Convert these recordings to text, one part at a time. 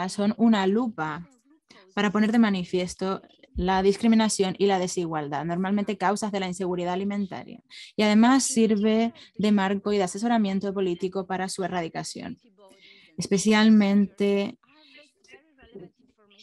son una lupa para poner de manifiesto la discriminación y la desigualdad, normalmente causas de la inseguridad alimentaria, y además sirve de marco y de asesoramiento político para su erradicación. Especialmente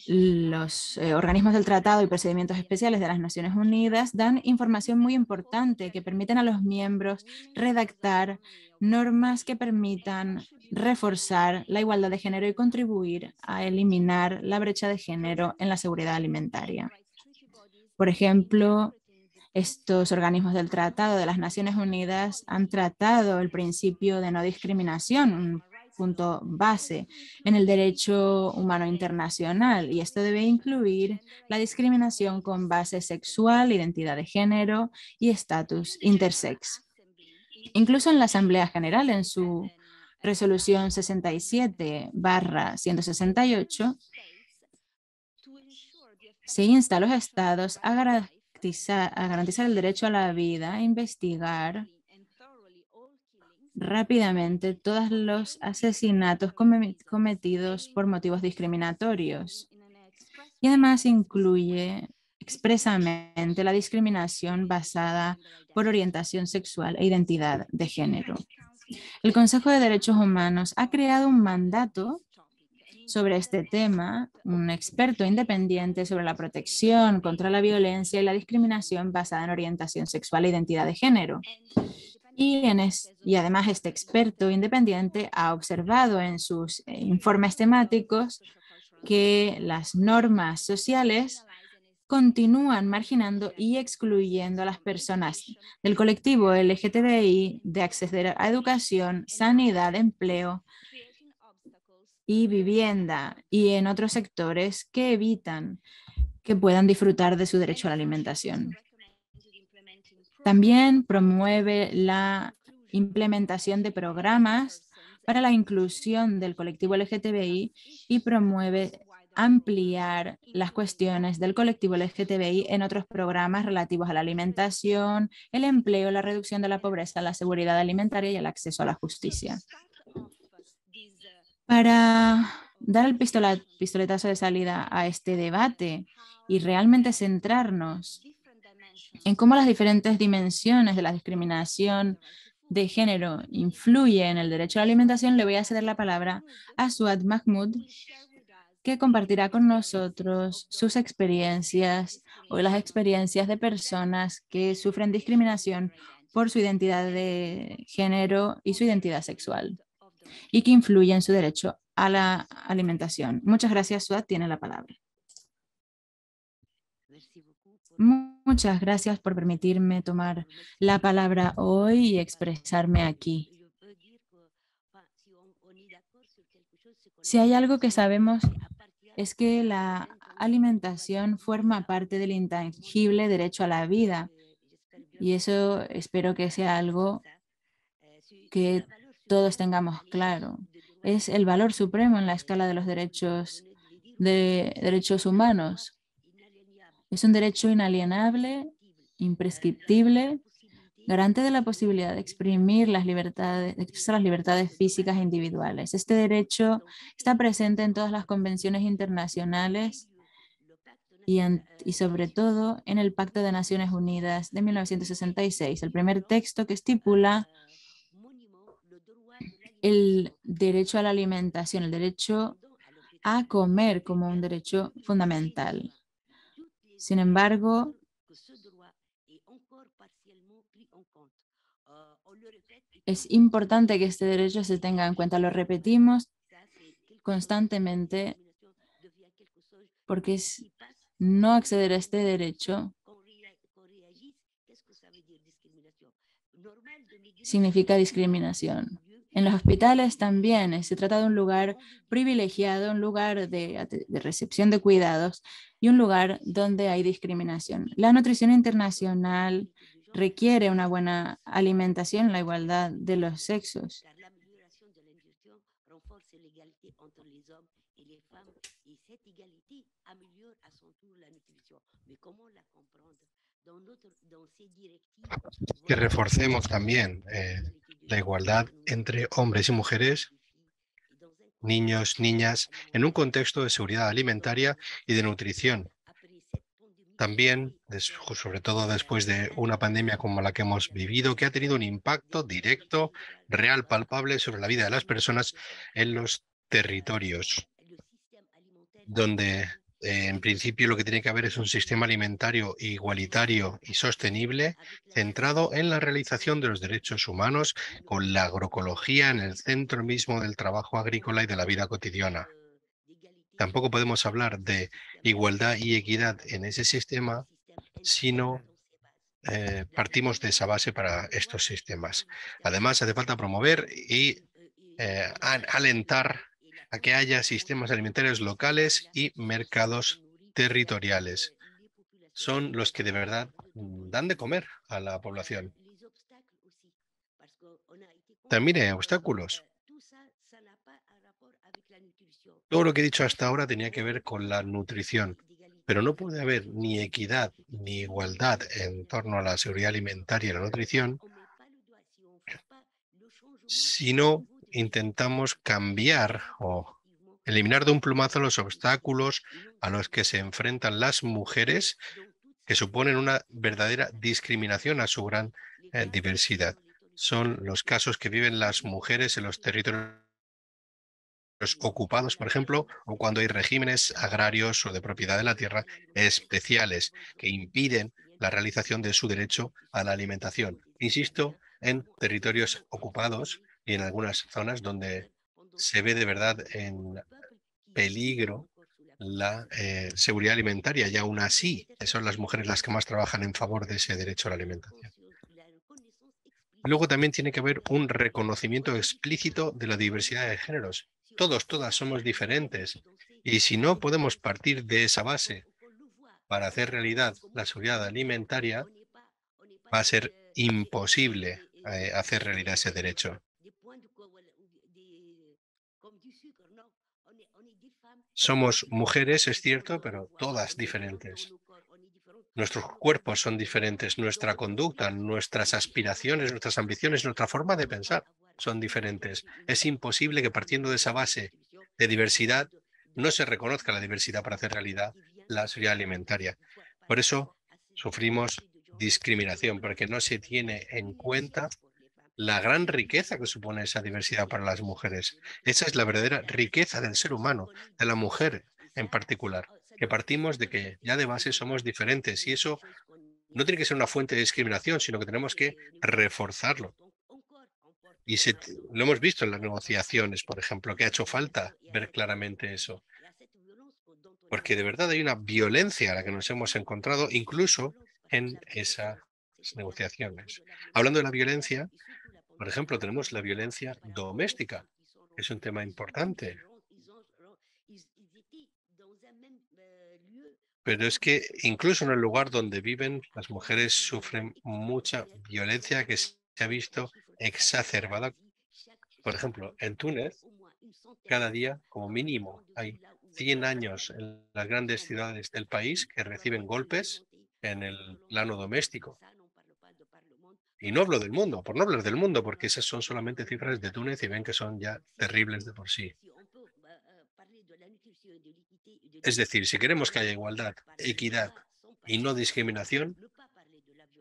los organismos del tratado y procedimientos especiales de las Naciones Unidas dan información muy importante que permiten a los miembros redactar normas que permitan reforzar la igualdad de género y contribuir a eliminar la brecha de género en la seguridad alimentaria. Por ejemplo, estos organismos del Tratado de las Naciones Unidas han tratado el principio de no discriminación, un punto base en el derecho humano internacional, y esto debe incluir la discriminación con base sexual, identidad de género y estatus intersex. Incluso en la Asamblea General, en su resolución 67/168, se insta a los estados a garantizar el derecho a la vida, a investigar rápidamente todos los asesinatos cometidos por motivos discriminatorios. Y además incluye expresamente la discriminación basada por orientación sexual e identidad de género. El Consejo de Derechos Humanos ha creado un mandato sobre este tema, un experto independiente sobre la protección contra la violencia y la discriminación basada en orientación sexual e identidad de género. Y además este experto independiente ha observado en sus informes temáticos que las normas sociales continúan marginando y excluyendo a las personas del colectivo LGTBI de acceder a educación, sanidad, empleo y vivienda, y en otros sectores que evitan que puedan disfrutar de su derecho a la alimentación. También promueve la implementación de programas para la inclusión del colectivo LGTBI y promueve ampliar las cuestiones del colectivo LGTBI en otros programas relativos a la alimentación, el empleo, la reducción de la pobreza, la seguridad alimentaria y el acceso a la justicia. Para dar el pistoletazo de salida a este debate y realmente centrarnos en cómo las diferentes dimensiones de la discriminación de género influyen en el derecho a la alimentación, le voy a ceder la palabra a Suad Mahmoud, que compartirá con nosotros sus experiencias o las experiencias de personas que sufren discriminación por su identidad de género y su identidad sexual, y que influye en su derecho a la alimentación. Muchas gracias, Suad, tiene la palabra. Muchas gracias por permitirme tomar la palabra hoy y expresarme aquí. Si hay algo que sabemos es que la alimentación forma parte del intangible derecho a la vida, y eso espero que sea algo que todos tengamos claro. Es el valor supremo en la escala de los derechos humanos. Es un derecho inalienable, imprescriptible, garante de la posibilidad de exprimir las libertades, de expresar las libertades físicas e individuales. Este derecho está presente en todas las convenciones internacionales y sobre todo en el Pacto de Naciones Unidas de 1966, el primer texto que estipula el derecho a la alimentación, el derecho a comer como un derecho fundamental. Sin embargo, es importante que este derecho se tenga en cuenta. Lo repetimos constantemente porque no acceder a este derecho significa discriminación. En los hospitales también se trata de un lugar privilegiado, un lugar de recepción de cuidados y un lugar donde hay discriminación. La nutrición internacional requiere una buena alimentación, la igualdad de los sexos. Que reforcemos también la igualdad entre hombres y mujeres niños, niñas, en un contexto de seguridad alimentaria y de nutrición. También, sobre todo después de una pandemia como la que hemos vivido, que ha tenido un impacto directo, real, palpable sobre la vida de las personas en los territorios, donde en principio lo que tiene que haber es un sistema alimentario igualitario y sostenible, centrado en la realización de los derechos humanos, con la agroecología en el centro mismo del trabajo agrícola y de la vida cotidiana. Tampoco podemos hablar de igualdad y equidad en ese sistema si no partimos de esa base para estos sistemas. Además, hace falta promover y alentar a que haya sistemas alimentarios locales y mercados territoriales. Son los que de verdad dan de comer a la población. También hay obstáculos. Todo lo que he dicho hasta ahora tenía que ver con la nutrición, pero no puede haber ni equidad ni igualdad en torno a la seguridad alimentaria y la nutrición si no intentamos cambiar o eliminar de un plumazo los obstáculos a los que se enfrentan las mujeres, que suponen una verdadera discriminación a su gran diversidad. Son los casos que viven las mujeres en los territorios ocupados, por ejemplo, o cuando hay regímenes agrarios o de propiedad de la tierra especiales que impiden la realización de su derecho a la alimentación. Insisto, en territorios ocupados y en algunas zonas donde se ve de verdad en peligro la seguridad alimentaria y aún así son las mujeres las que más trabajan en favor de ese derecho a la alimentación. Luego también tiene que haber un reconocimiento explícito de la diversidad de géneros. Todos, todas somos diferentes. Y si no podemos partir de esa base para hacer realidad la seguridad alimentaria, va a ser imposible hacer realidad ese derecho. Somos mujeres, es cierto, pero todas diferentes. Nuestros cuerpos son diferentes, nuestra conducta, nuestras aspiraciones, nuestras ambiciones, nuestra forma de pensar son diferentes. Es imposible que partiendo de esa base de diversidad no se reconozca la diversidad para hacer realidad la seguridad alimentaria. Por eso sufrimos discriminación, porque no se tiene en cuenta la gran riqueza que supone esa diversidad para las mujeres. Esa es la verdadera riqueza del ser humano, de la mujer en particular, que partimos de que ya de base somos diferentes y eso no tiene que ser una fuente de discriminación, sino que tenemos que reforzarlo. Y lo hemos visto en las negociaciones, por ejemplo, que ha hecho falta ver claramente eso, porque de verdad hay una violencia a la que nos hemos encontrado incluso en esas negociaciones. Hablando de la violencia, por ejemplo, tenemos la violencia doméstica. Es un tema importante. Pero es que incluso en el lugar donde viven, las mujeres sufren mucha violencia que se ha visto exacerbada. Por ejemplo, en Túnez, cada día, como mínimo, hay 100 años en las grandes ciudades del país que reciben golpes en el plano doméstico. Y no hablo del mundo, por no hablar del mundo, porque esas son solamente cifras de Túnez y ven que son ya terribles de por sí. Es decir, si queremos que haya igualdad, equidad y no discriminación,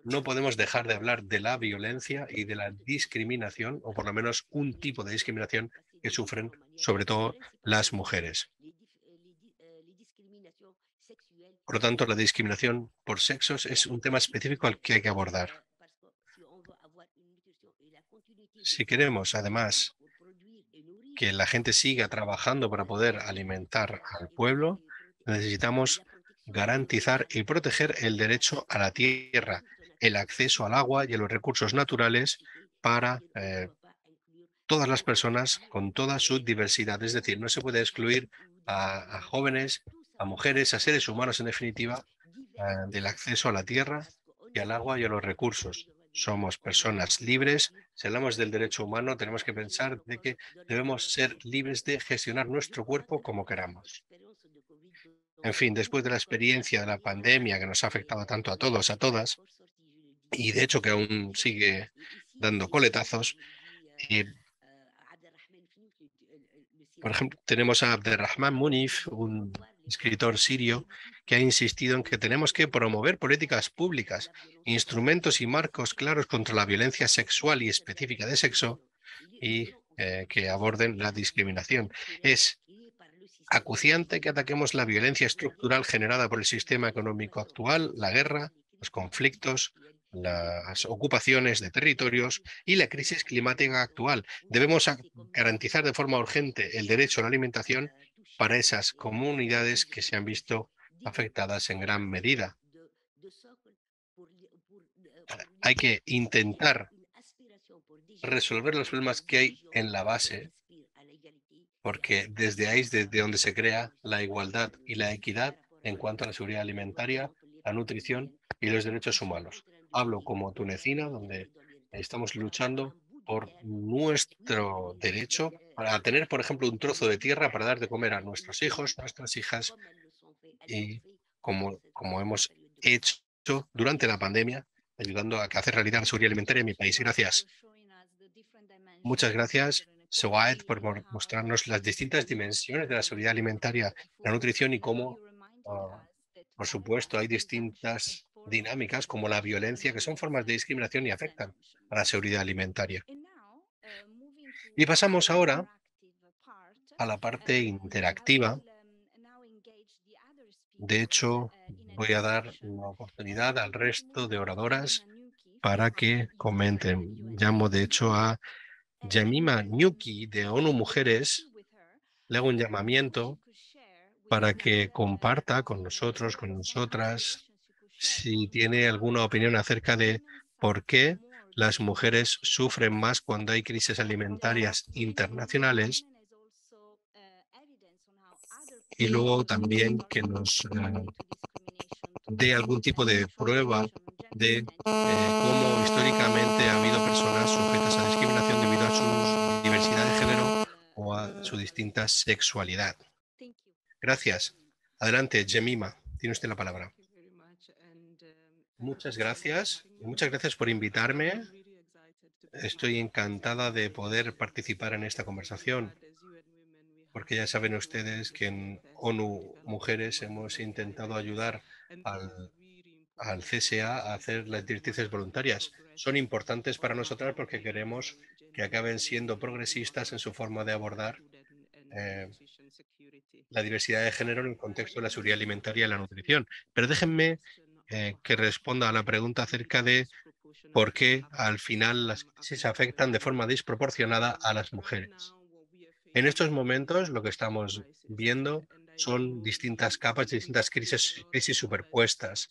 no podemos dejar de hablar de la violencia y de la discriminación, o por lo menos un tipo de discriminación que sufren sobre todo las mujeres. Por lo tanto, la discriminación por sexos es un tema específico al que hay que abordar. Si queremos, además, que la gente siga trabajando para poder alimentar al pueblo, necesitamos garantizar y proteger el derecho a la tierra, el acceso al agua y a los recursos naturales para todas las personas con toda su diversidad. Es decir, no se puede excluir a jóvenes, a mujeres, a seres humanos en definitiva, del acceso a la tierra y al agua y a los recursos. Somos personas libres. Si hablamos del derecho humano, tenemos que pensar de que debemos ser libres de gestionar nuestro cuerpo como queramos. En fin, después de la experiencia de la pandemia que nos ha afectado tanto a todos, a todas, y de hecho que aún sigue dando coletazos, Por ejemplo, tenemos a Abderrahman Munif, un escritor sirio, que ha insistido en que tenemos que promover políticas públicas, instrumentos y marcos claros contra la violencia sexual y específica de sexo y que aborden la discriminación. Es acuciante que ataquemos la violencia estructural generada por el sistema económico actual, la guerra, los conflictos, las ocupaciones de territorios y la crisis climática actual. Debemos garantizar de forma urgente el derecho a la alimentación para esas comunidades que se han visto afectadas en gran medida. Hay que intentar resolver los problemas que hay en la base, porque desde ahí es desde donde se crea la igualdad y la equidad en cuanto a la seguridad alimentaria, la nutrición y los derechos humanos. Hablo como tunecina, donde estamos luchando por nuestro derecho a tener, por ejemplo, un trozo de tierra para dar de comer a nuestros hijos, nuestras hijas, y como hemos hecho durante la pandemia, ayudando a que hacer realidad la seguridad alimentaria en mi país. Gracias. Muchas gracias, Sawad, por mostrarnos las distintas dimensiones de la seguridad alimentaria, la nutrición y cómo, por supuesto, hay distintas dinámicas como la violencia, que son formas de discriminación y afectan a la seguridad alimentaria. Y pasamos ahora a la parte interactiva. De hecho, voy a dar la oportunidad al resto de oradoras para que comenten. Llamo, de hecho, a Yamima Nyuki de ONU Mujeres. Le hago un llamamiento para que comparta con nosotros, con nosotras, si tiene alguna opinión acerca de por qué las mujeres sufren más cuando hay crisis alimentarias internacionales, y luego también que nos dé algún tipo de prueba de cómo históricamente ha habido personas sujetas a discriminación debido a su diversidad de género o a su distinta sexualidad. Gracias. Adelante, Jemima, tiene usted la palabra. Muchas gracias. Muchas gracias por invitarme. Estoy encantada de poder participar en esta conversación, porque ya saben ustedes que en ONU Mujeres hemos intentado ayudar al CSA a hacer las directrices voluntarias. Son importantes para nosotras porque queremos que acaben siendo progresistas en su forma de abordar la diversidad de género en el contexto de la seguridad alimentaria y la nutrición. Pero déjenme que responda a la pregunta acerca de por qué al final las crisis afectan de forma desproporcionada a las mujeres. En estos momentos lo que estamos viendo son distintas capas, distintas crisis superpuestas.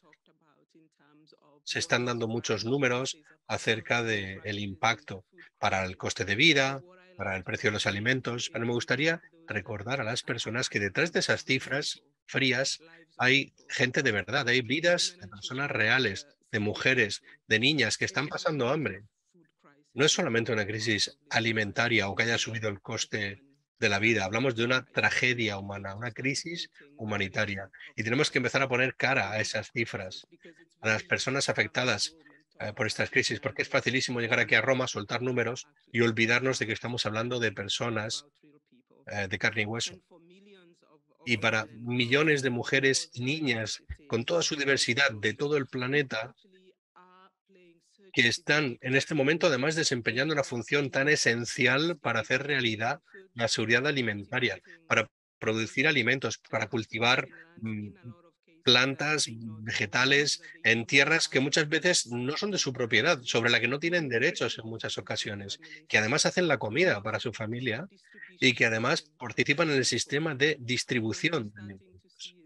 Se están dando muchos números acerca del impacto para el coste de vida, para el precio de los alimentos, pero me gustaría recordar a las personas que detrás de esas cifras frías hay gente de verdad, hay vidas de personas reales, de mujeres, de niñas que están pasando hambre. No es solamente una crisis alimentaria o que haya subido el coste de la vida, hablamos de una tragedia humana, una crisis humanitaria, y tenemos que empezar a poner cara a esas cifras, a las personas afectadas por estas crisis, porque es facilísimo llegar aquí a Roma, soltar números y olvidarnos de que estamos hablando de personas de carne y hueso. Y para millones de mujeres y niñas con toda su diversidad de todo el planeta, que están en este momento además desempeñando una función tan esencial para hacer realidad la seguridad alimentaria, para producir alimentos, para cultivar plantas, vegetales en tierras que muchas veces no son de su propiedad, sobre la que no tienen derechos en muchas ocasiones, que además hacen la comida para su familia y que además participan en el sistema de distribución de alimentos.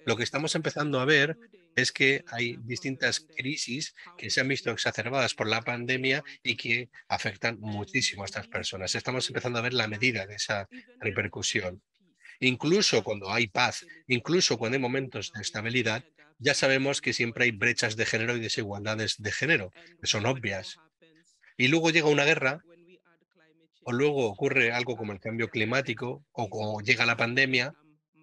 Lo que estamos empezando a ver es que hay distintas crisis que se han visto exacerbadas por la pandemia y que afectan muchísimo a estas personas. Estamos empezando a ver la medida de esa repercusión. Incluso cuando hay paz, incluso cuando hay momentos de estabilidad, ya sabemos que siempre hay brechas de género y desigualdades de género, que son obvias. Y luego llega una guerra, o luego ocurre algo como el cambio climático, o llega la pandemia,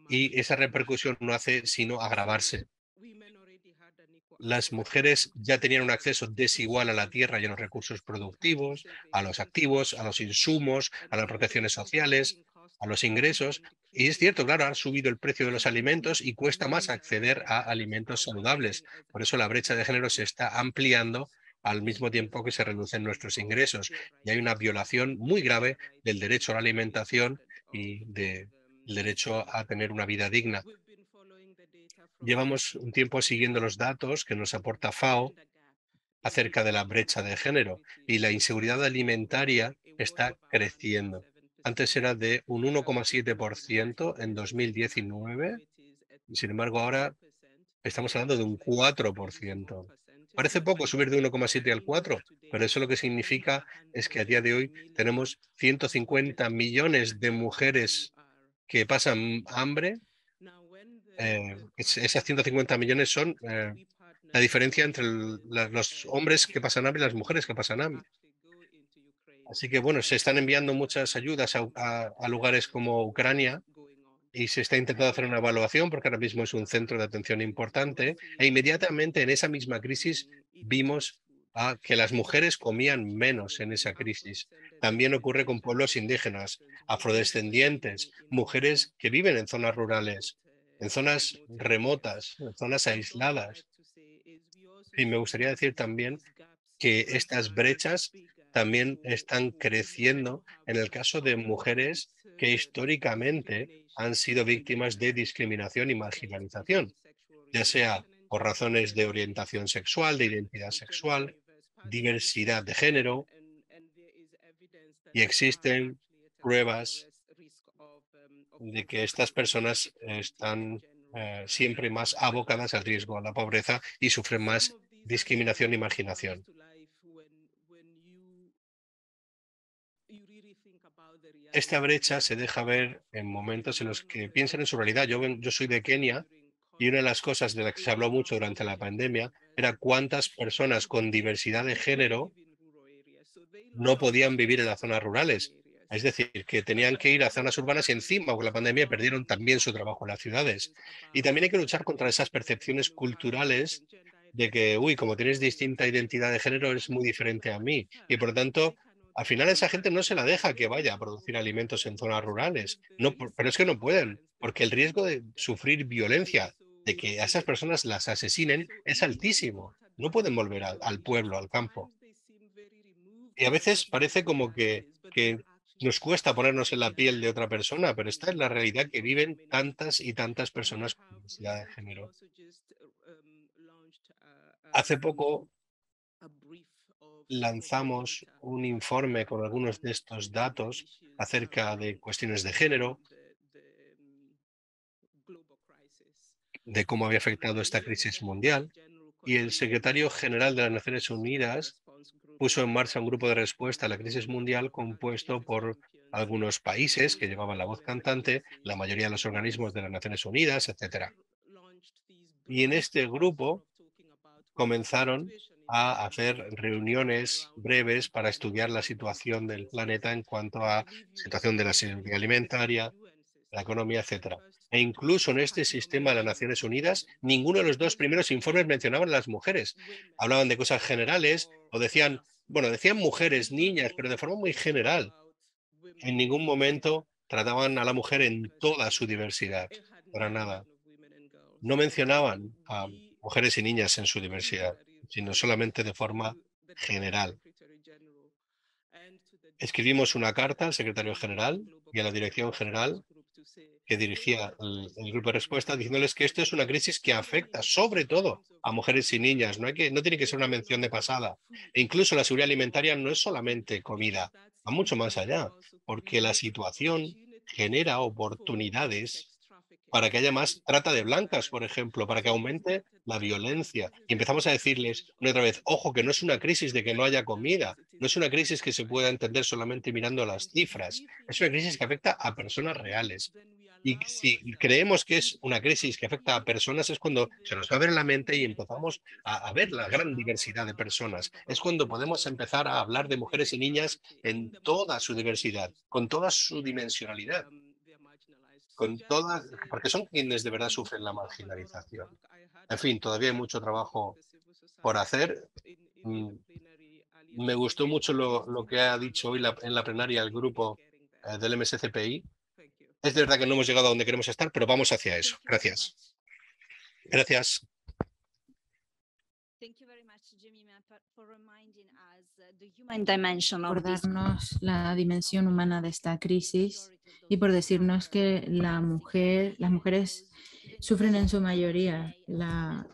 y esa repercusión no hace sino agravarse. Las mujeres ya tenían un acceso desigual a la tierra y a los recursos productivos, a los activos, a los insumos, a las protecciones sociales, a los ingresos. Y es cierto, claro, ha subido el precio de los alimentos y cuesta más acceder a alimentos saludables. Por eso la brecha de género se está ampliando al mismo tiempo que se reducen nuestros ingresos. Y hay una violación muy grave del derecho a la alimentación y del derecho a tener una vida digna. Llevamos un tiempo siguiendo los datos que nos aporta FAO acerca de la brecha de género y la inseguridad alimentaria está creciendo. Antes era de un 1,7% en 2019 y sin embargo ahora estamos hablando de un 4%. Parece poco subir de 1,7 al 4, pero eso lo que significa es que a día de hoy tenemos 150 millones de mujeres que pasan hambre. Esas 150 millones son la diferencia entre los hombres que pasan hambre y las mujeres que pasan hambre. Así que bueno, se están enviando muchas ayudas a lugares como Ucrania y se está intentando hacer una evaluación porque ahora mismo es un centro de atención importante e inmediatamente en esa misma crisis vimos que las mujeres comían menos en esa crisis. También ocurre con pueblos indígenas, afrodescendientes, mujeres que viven en zonas rurales, en zonas remotas, en zonas aisladas. Y me gustaría decir también que estas brechas también están creciendo en el caso de mujeres que históricamente han sido víctimas de discriminación y marginalización, ya sea por razones de orientación sexual, de identidad sexual, diversidad de género, y existen pruebas de que estas personas están siempre más abocadas al riesgo, a la pobreza y sufren más discriminación y marginación. Esta brecha se deja ver en momentos en los que piensan en su realidad. Yo soy de Kenia y una de las cosas de las que se habló mucho durante la pandemia era cuántas personas con diversidad de género no podían vivir en las zonas rurales. Es decir, que tenían que ir a zonas urbanas y encima con la pandemia perdieron también su trabajo en las ciudades. Y también hay que luchar contra esas percepciones culturales de que, uy, como tienes distinta identidad de género, es muy diferente a mí. Y por lo tanto, al final esa gente no se la deja que vaya a producir alimentos en zonas rurales. No, pero es que no pueden, porque el riesgo de sufrir violencia, de que a esas personas las asesinen, es altísimo. No pueden volver al pueblo, al campo. Y a veces parece como que nos cuesta ponernos en la piel de otra persona, pero esta es la realidad que viven tantas y tantas personas con diversidad de género. Hace poco lanzamos un informe con algunos de estos datos acerca de cuestiones de género, de cómo había afectado esta crisis mundial, y el secretario general de las Naciones Unidas puso en marcha un grupo de respuesta a la crisis mundial compuesto por algunos países que llevaban la voz cantante, la mayoría de los organismos de las Naciones Unidas, etcétera. Y en este grupo comenzaron a hacer reuniones breves para estudiar la situación del planeta en cuanto a situación de la seguridad alimentaria, la economía, etcétera. E incluso en este sistema de las Naciones Unidas, ninguno de los dos primeros informes mencionaban a las mujeres. Hablaban de cosas generales o decían, bueno, decían mujeres, niñas, pero de forma muy general. En ningún momento trataban a la mujer en toda su diversidad, para nada. No mencionaban a mujeres y niñas en su diversidad, sino solamente de forma general. Escribimos una carta al secretario general y a la dirección general que dirigía el grupo de respuesta, diciéndoles que esto es una crisis que afecta sobre todo a mujeres y niñas. No tiene que ser una mención de pasada. E incluso la seguridad alimentaria no es solamente comida, va mucho más allá, porque la situación genera oportunidades para que haya más trata de blancas, por ejemplo, para que aumente la violencia. Y empezamos a decirles una y otra vez, ojo, que no es una crisis de que no haya comida, no es una crisis que se pueda entender solamente mirando las cifras, es una crisis que afecta a personas reales. Y si creemos que es una crisis que afecta a personas, es cuando se nos abre la mente y empezamos a ver la gran diversidad de personas. Es cuando podemos empezar a hablar de mujeres y niñas en toda su diversidad, con toda su dimensionalidad, con todas, porque son quienes de verdad sufren la marginalización. En fin, todavía hay mucho trabajo por hacer. Mm, Me gustó mucho lo que ha dicho hoy en la plenaria el grupo del MSCPI, Es de verdad que no hemos llegado a donde queremos estar, pero vamos hacia eso. Gracias. Gracias. Por darnos la dimensión humana de esta crisis y por decirnos que las mujeres sufren en su mayoría, la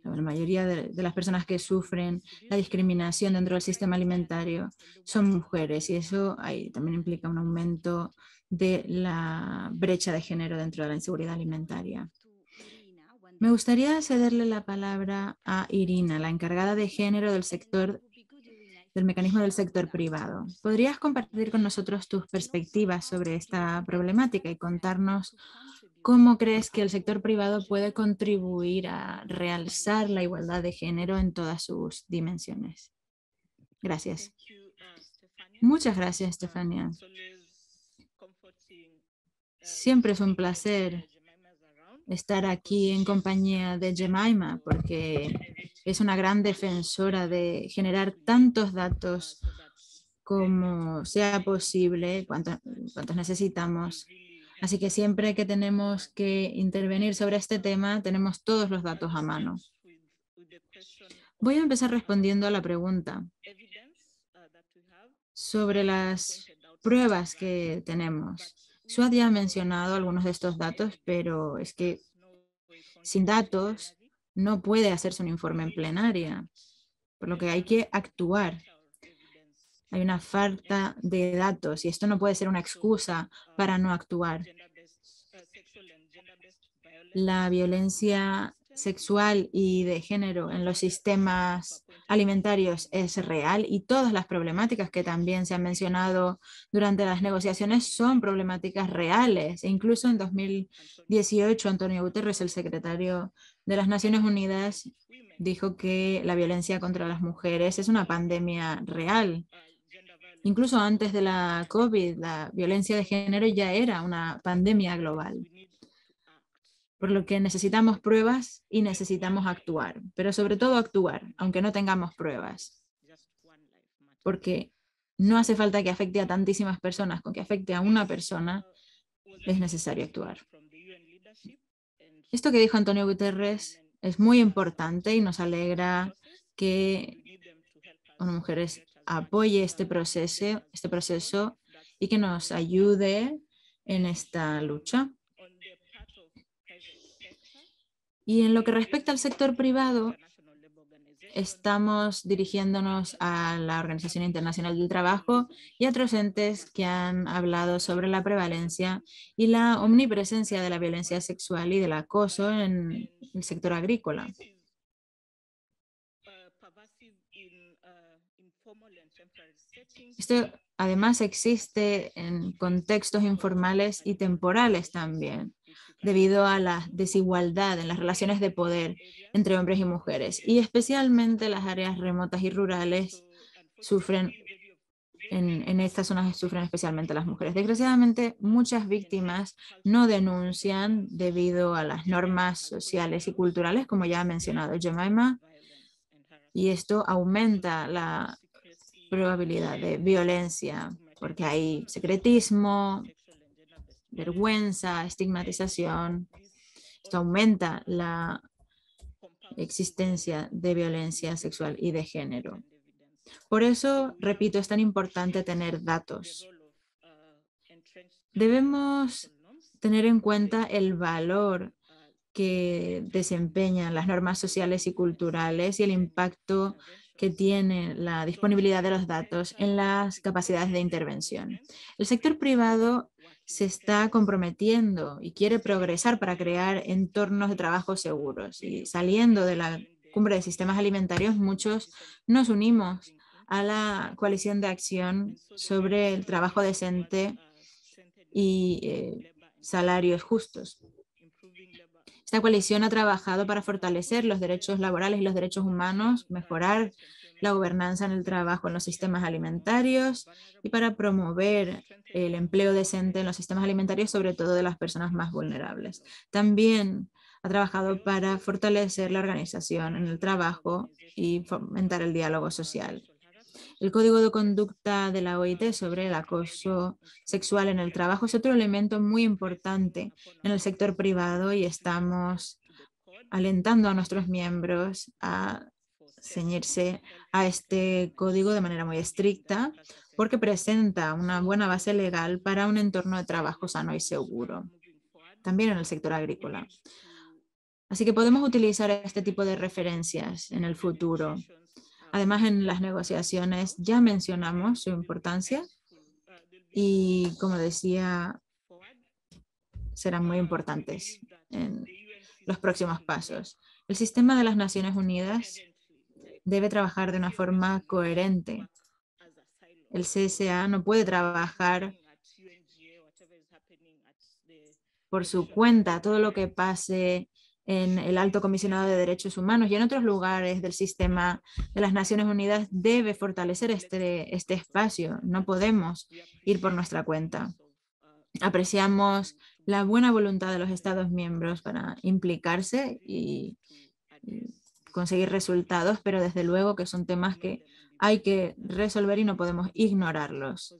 mayoría de las personas que sufren la discriminación dentro del sistema alimentario son mujeres, y eso también implica un aumento de la brecha de género dentro de la inseguridad alimentaria. Me gustaría cederle la palabra a Irina, la encargada de género del mecanismo del sector privado. ¿Podrías compartir con nosotros tus perspectivas sobre esta problemática y contarnos cómo crees que el sector privado puede contribuir a realzar la igualdad de género en todas sus dimensiones? Gracias. Muchas gracias, Estefania. Siempre es un placer estar aquí en compañía de Jemima, porque es una gran defensora de generar tantos datos como sea posible, cuantos necesitamos. Así que siempre que tenemos que intervenir sobre este tema, tenemos todos los datos a mano. Voy a empezar respondiendo a la pregunta sobre las pruebas que tenemos. Suad ya ha mencionado algunos de estos datos, pero es que sin datos no puede hacerse un informe en plenaria, por lo que hay que actuar. Hay una falta de datos y esto no puede ser una excusa para no actuar. La violencia sexual y de género en los sistemas alimentarios es real, y todas las problemáticas que también se han mencionado durante las negociaciones son problemáticas reales. E incluso en 2018, Antonio Guterres, el secretario de las Naciones Unidas, dijo que la violencia contra las mujeres es una pandemia real. Incluso antes de la COVID, la violencia de género ya era una pandemia global. Por lo que necesitamos pruebas y necesitamos actuar, pero sobre todo actuar, aunque no tengamos pruebas. Porque no hace falta que afecte a tantísimas personas, con que afecte a una persona es necesario actuar. Esto que dijo Antonio Guterres es muy importante y nos alegra que ONU Mujeres apoye este proceso y que nos ayude en esta lucha. Y en lo que respecta al sector privado, estamos dirigiéndonos a la Organización Internacional del Trabajo y a otros entes que han hablado sobre la prevalencia y la omnipresencia de la violencia sexual y del acoso en el sector agrícola. Esto además existe en contextos informales y temporales también, debido a la desigualdad en las relaciones de poder entre hombres y mujeres, y especialmente las áreas remotas y rurales sufren, en estas zonas sufren especialmente las mujeres. Desgraciadamente, muchas víctimas no denuncian debido a las normas sociales y culturales, como ya ha mencionado Jemima, y esto aumenta la probabilidad de violencia, porque hay secretismo, vergüenza, estigmatización. Esto aumenta la existencia de violencia sexual y de género. Por eso, repito, es tan importante tener datos. Debemos tener en cuenta el valor que desempeñan las normas sociales y culturales y el impacto que tiene la disponibilidad de los datos en las capacidades de intervención. El sector privado se está comprometiendo y quiere progresar para crear entornos de trabajo seguros. Y saliendo de la Cumbre de Sistemas Alimentarios, muchos nos unimos a la coalición de acción sobre el trabajo decente y salarios justos. Esta coalición ha trabajado para fortalecer los derechos laborales y los derechos humanos, mejorar la gobernanza en el trabajo en los sistemas alimentarios y para promover el empleo decente en los sistemas alimentarios, sobre todo de las personas más vulnerables. También ha trabajado para fortalecer la organización en el trabajo y fomentar el diálogo social. El Código de Conducta de la OIT sobre el acoso sexual en el trabajo es otro elemento muy importante en el sector privado y estamos alentando a nuestros miembros a ceñirse a este código de manera muy estricta porque presenta una buena base legal para un entorno de trabajo sano y seguro, también en el sector agrícola. Así que podemos utilizar este tipo de referencias en el futuro. Además, en las negociaciones ya mencionamos su importancia y, como decía, serán muy importantes en los próximos pasos. El sistema de las Naciones Unidas debe trabajar de una forma coherente. El CSA no puede trabajar por su cuenta todo lo que pase en el Alto Comisionado de Derechos Humanos y en otros lugares del sistema de las Naciones Unidas debe fortalecer este espacio. No podemos ir por nuestra cuenta. Apreciamos la buena voluntad de los Estados miembros para implicarse y conseguir resultados, pero desde luego que son temas que hay que resolver y no podemos ignorarlos.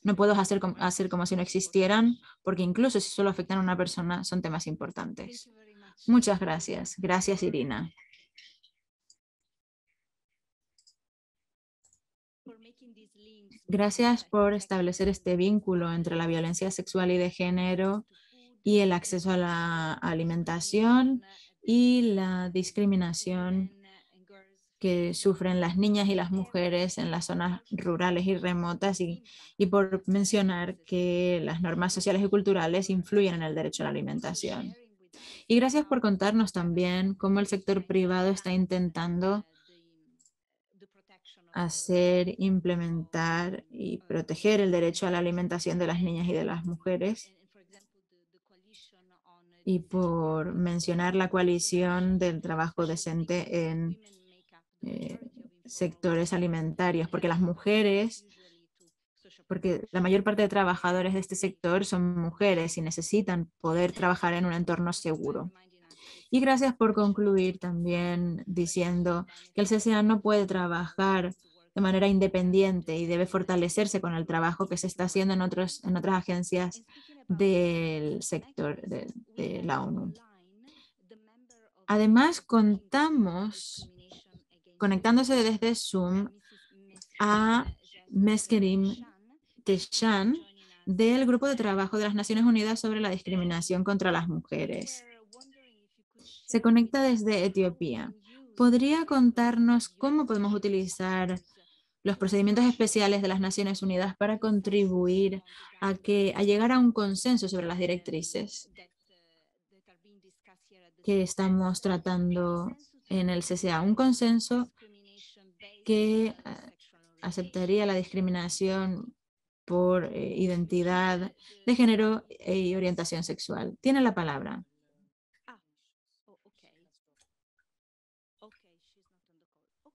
No puedo hacer como si no existieran, porque incluso si solo afectan a una persona, son temas importantes. Muchas gracias. Gracias, Irina. Gracias por establecer este vínculo entre la violencia sexual y de género y el acceso a la alimentación y la discriminación que sufren las niñas y las mujeres en las zonas rurales y remotas y por mencionar que las normas sociales y culturales influyen en el derecho a la alimentación. Y gracias por contarnos también cómo el sector privado está intentando hacer, implementar y proteger el derecho a la alimentación de las niñas y de las mujeres. Y por mencionar la coalición del trabajo decente en sectores alimentarios, porque las mujeres, porque la mayor parte de trabajadores de este sector son mujeres y necesitan poder trabajar en un entorno seguro. Y gracias por concluir también diciendo que el CSA no puede trabajar de manera independiente y debe fortalecerse con el trabajo que se está haciendo en otras agencias del sector de la ONU. Además, contamos, conectándose desde Zoom, a Meskerim Teshan del Grupo de Trabajo de las Naciones Unidas sobre la discriminación contra las mujeres. Se conecta desde Etiopía. ¿Podría contarnos cómo podemos utilizar los procedimientos especiales de las Naciones Unidas para contribuir a llegar a un consenso sobre las directrices que estamos tratando en el CSA? Un consenso que aceptaría la discriminación por identidad de género y orientación sexual. Tiene la palabra.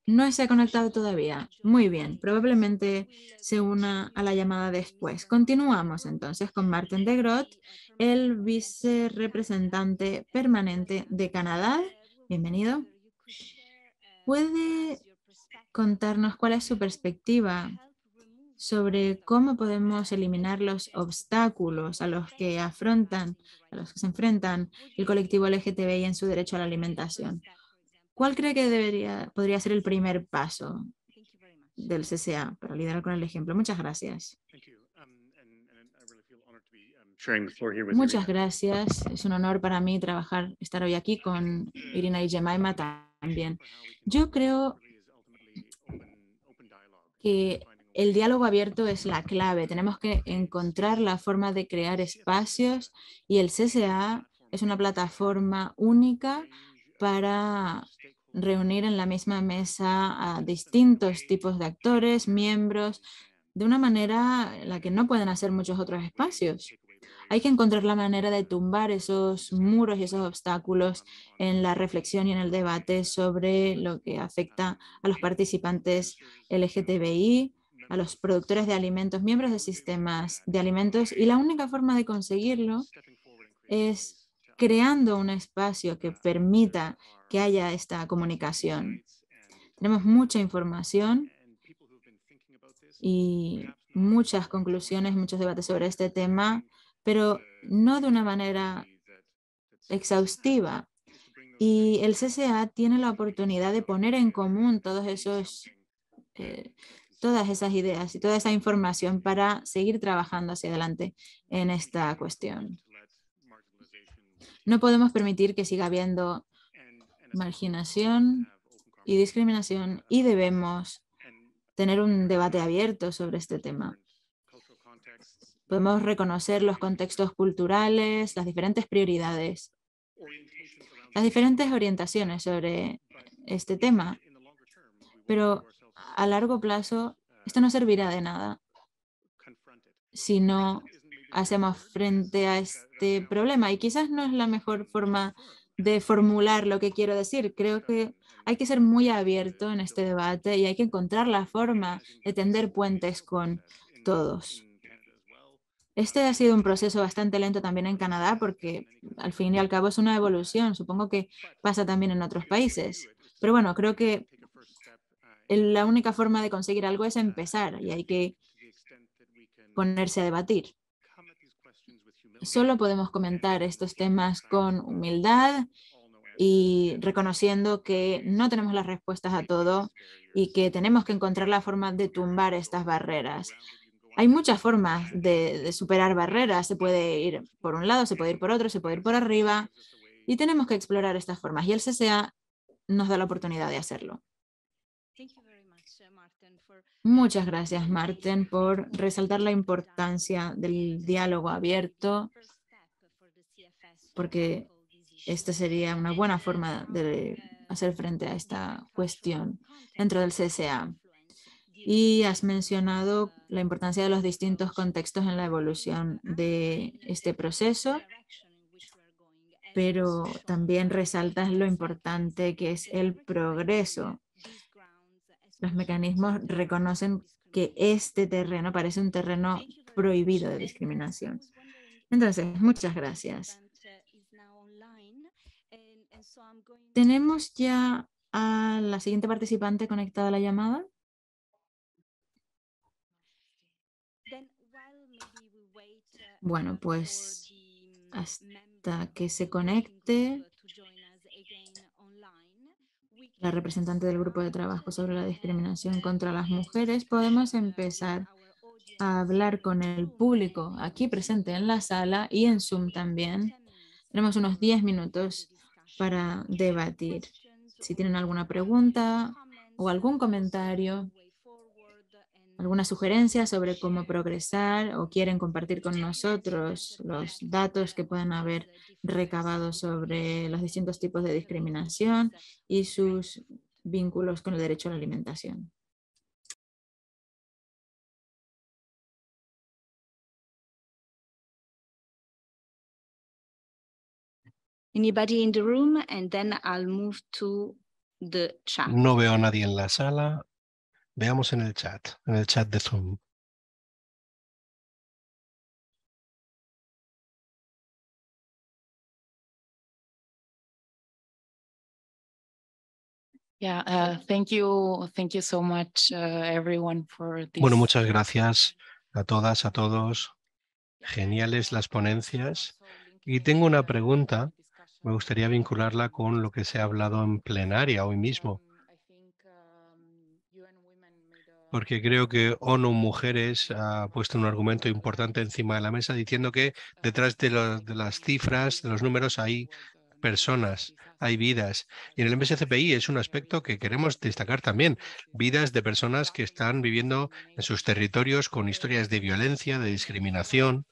No se ha conectado todavía. Muy bien, probablemente se una a la llamada después. Continuamos entonces con Martin de Groot, el vicerrepresentante permanente de Canadá. Bienvenido. ¿Puede contarnos cuál es su perspectiva sobre cómo podemos eliminar los obstáculos a los que se enfrentan el colectivo LGTBI en su derecho a la alimentación? ¿Cuál cree que podría ser el primer paso del CSA para liderar con el ejemplo? Muchas gracias. Muchas gracias. Es un honor para mí estar hoy aquí con Irina y Jemima también. Yo creo que el diálogo abierto es la clave. Tenemos que encontrar la forma de crear espacios y el CSA es una plataforma única para reunir en la misma mesa a distintos tipos de actores, miembros, de una manera en la que no pueden hacer muchos otros espacios. Hay que encontrar la manera de tumbar esos muros y esos obstáculos en la reflexión y en el debate sobre lo que afecta a los participantes LGTBI, a los productores de alimentos, miembros de sistemas de alimentos, y la única forma de conseguirlo es creando un espacio que permita que haya esta comunicación. Tenemos mucha información y muchas conclusiones, muchos debates sobre este tema, pero no de una manera exhaustiva. Y el CCA tiene la oportunidad de poner en común todos esos, todas esas ideas y toda esa información para seguir trabajando hacia adelante en esta cuestión. No podemos permitir que siga habiendo marginación y discriminación y debemos tener un debate abierto sobre este tema. Podemos reconocer los contextos culturales, las diferentes prioridades, las diferentes orientaciones sobre este tema, pero a largo plazo esto no servirá de nada si no hacemos frente a este problema. Y quizás no es la mejor forma de formular lo que quiero decir. Creo que hay que ser muy abierto en este debate y hay que encontrar la forma de tender puentes con todos. Este ha sido un proceso bastante lento también en Canadá porque al fin y al cabo es una evolución. Supongo que pasa también en otros países. Pero bueno, creo que la única forma de conseguir algo es empezar y hay que ponerse a debatir. Solo podemos comentar estos temas con humildad y reconociendo que no tenemos las respuestas a todo y que tenemos que encontrar la forma de tumbar estas barreras. Hay muchas formas de superar barreras. Se puede ir por un lado, se puede ir por otro, se puede ir por arriba y tenemos que explorar estas formas y el CCA nos da la oportunidad de hacerlo. Muchas gracias, Marten, por resaltar la importancia del diálogo abierto, porque esta sería una buena forma de hacer frente a esta cuestión dentro del CCA. Y has mencionado la importancia de los distintos contextos en la evolución de este proceso, pero también resaltas lo importante que es el progreso. Los mecanismos reconocen que este terreno parece un terreno prohibido de discriminación. Entonces, muchas gracias. ¿Tenemos ya a la siguiente participante conectada a la llamada? Bueno, pues hasta que se conecte la representante del grupo de trabajo sobre la discriminación contra las mujeres, podemos empezar a hablar con el público aquí presente en la sala y en Zoom también. Tenemos unos 10 minutos para debatir. Si tienen alguna pregunta o algún comentario, alguna sugerencia sobre cómo progresar o quieren compartir con nosotros los datos que puedan haber recabado sobre los distintos tipos de discriminación y sus vínculos con el derecho a la alimentación. Anybody in the room, and then I'll move to the chat. No veo a nadie en la sala. Veamos en el chat de Zoom. Thank you so much, everyone, for this. Bueno, muchas gracias a todas, a todos. Geniales las ponencias. Y tengo una pregunta. Me gustaría vincularla con lo que se ha hablado en plenaria hoy mismo. Porque creo que ONU Mujeres ha puesto un argumento importante encima de la mesa diciendo que detrás de las cifras, de los números, hay personas, hay vidas. Y en el MSCPI es un aspecto que queremos destacar también, vidas de personas que están viviendo en sus territorios con historias de violencia, de discriminación.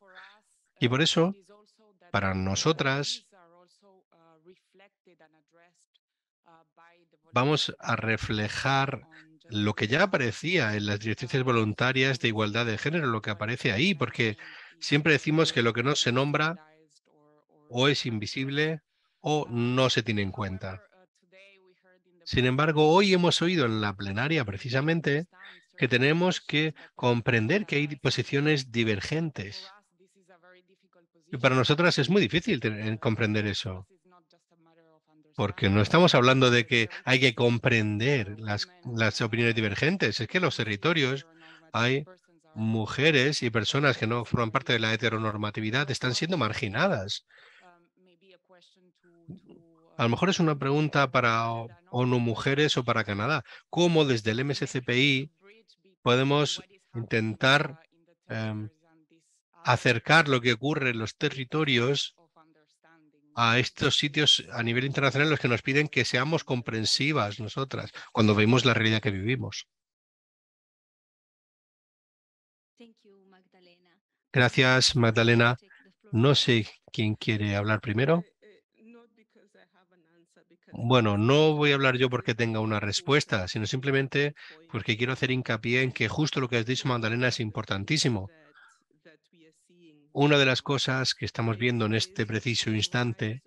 Y por eso, para nosotras, vamos a reflejar lo que ya aparecía en las directrices voluntarias de igualdad de género, lo que aparece ahí, porque siempre decimos que lo que no se nombra o es invisible o no se tiene en cuenta. Sin embargo, hoy hemos oído en la plenaria precisamente que tenemos que comprender que hay posiciones divergentes. Y para nosotras es muy difícil comprender eso, porque no estamos hablando de que hay que comprender las opiniones divergentes, es que los territorios hay mujeres y personas que no forman parte de la heteronormatividad están siendo marginadas. A lo mejor es una pregunta para ONU Mujeres o para Canadá. ¿Cómo desde el MSCPI podemos intentar acercar lo que ocurre en los territorios a estos sitios a nivel internacional en los que nos piden que seamos comprensivas nosotras cuando vemos la realidad que vivimos? Gracias, Magdalena. No sé quién quiere hablar primero. Bueno, no voy a hablar yo porque tenga una respuesta, sino simplemente porque quiero hacer hincapié en que justo lo que has dicho, Magdalena, es importantísimo. Una de las cosas que estamos viendo en este preciso instante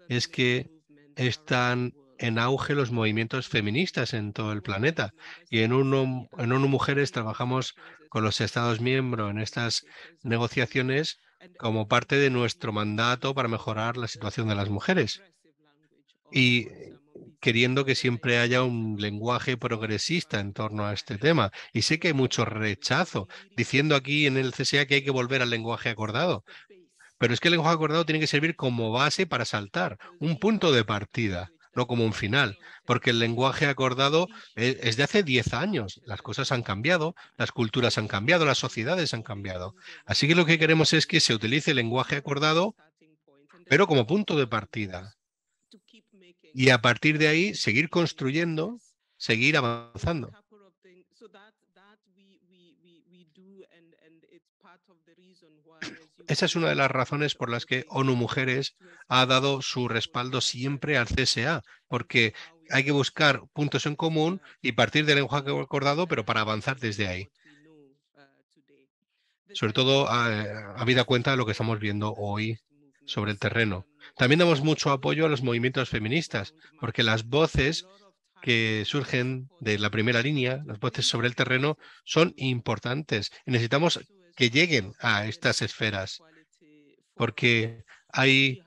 es que están en auge los movimientos feministas en todo el planeta. Y en ONU Mujeres trabajamos con los Estados miembros en estas negociaciones como parte de nuestro mandato para mejorar la situación de las mujeres. Y queriendo que siempre haya un lenguaje progresista en torno a este tema. Y sé que hay mucho rechazo, diciendo aquí en el CSA que hay que volver al lenguaje acordado. Pero es que el lenguaje acordado tiene que servir como base para saltar, un punto de partida, no como un final, porque el lenguaje acordado es de hace 10 años. Las cosas han cambiado, las culturas han cambiado, las sociedades han cambiado. Así que lo que queremos es que se utilice el lenguaje acordado, pero como punto de partida. Y a partir de ahí seguir construyendo, seguir avanzando. Esa es una de las razones por las que ONU Mujeres ha dado su respaldo siempre al CSA, porque hay que buscar puntos en común y partir del lenguaje acordado, pero para avanzar desde ahí. Sobre todo habida cuenta de lo que estamos viendo hoy sobre el terreno. También damos mucho apoyo a los movimientos feministas, porque las voces que surgen de la primera línea, las voces sobre el terreno, son importantes. Y necesitamos que lleguen a estas esferas, porque hay,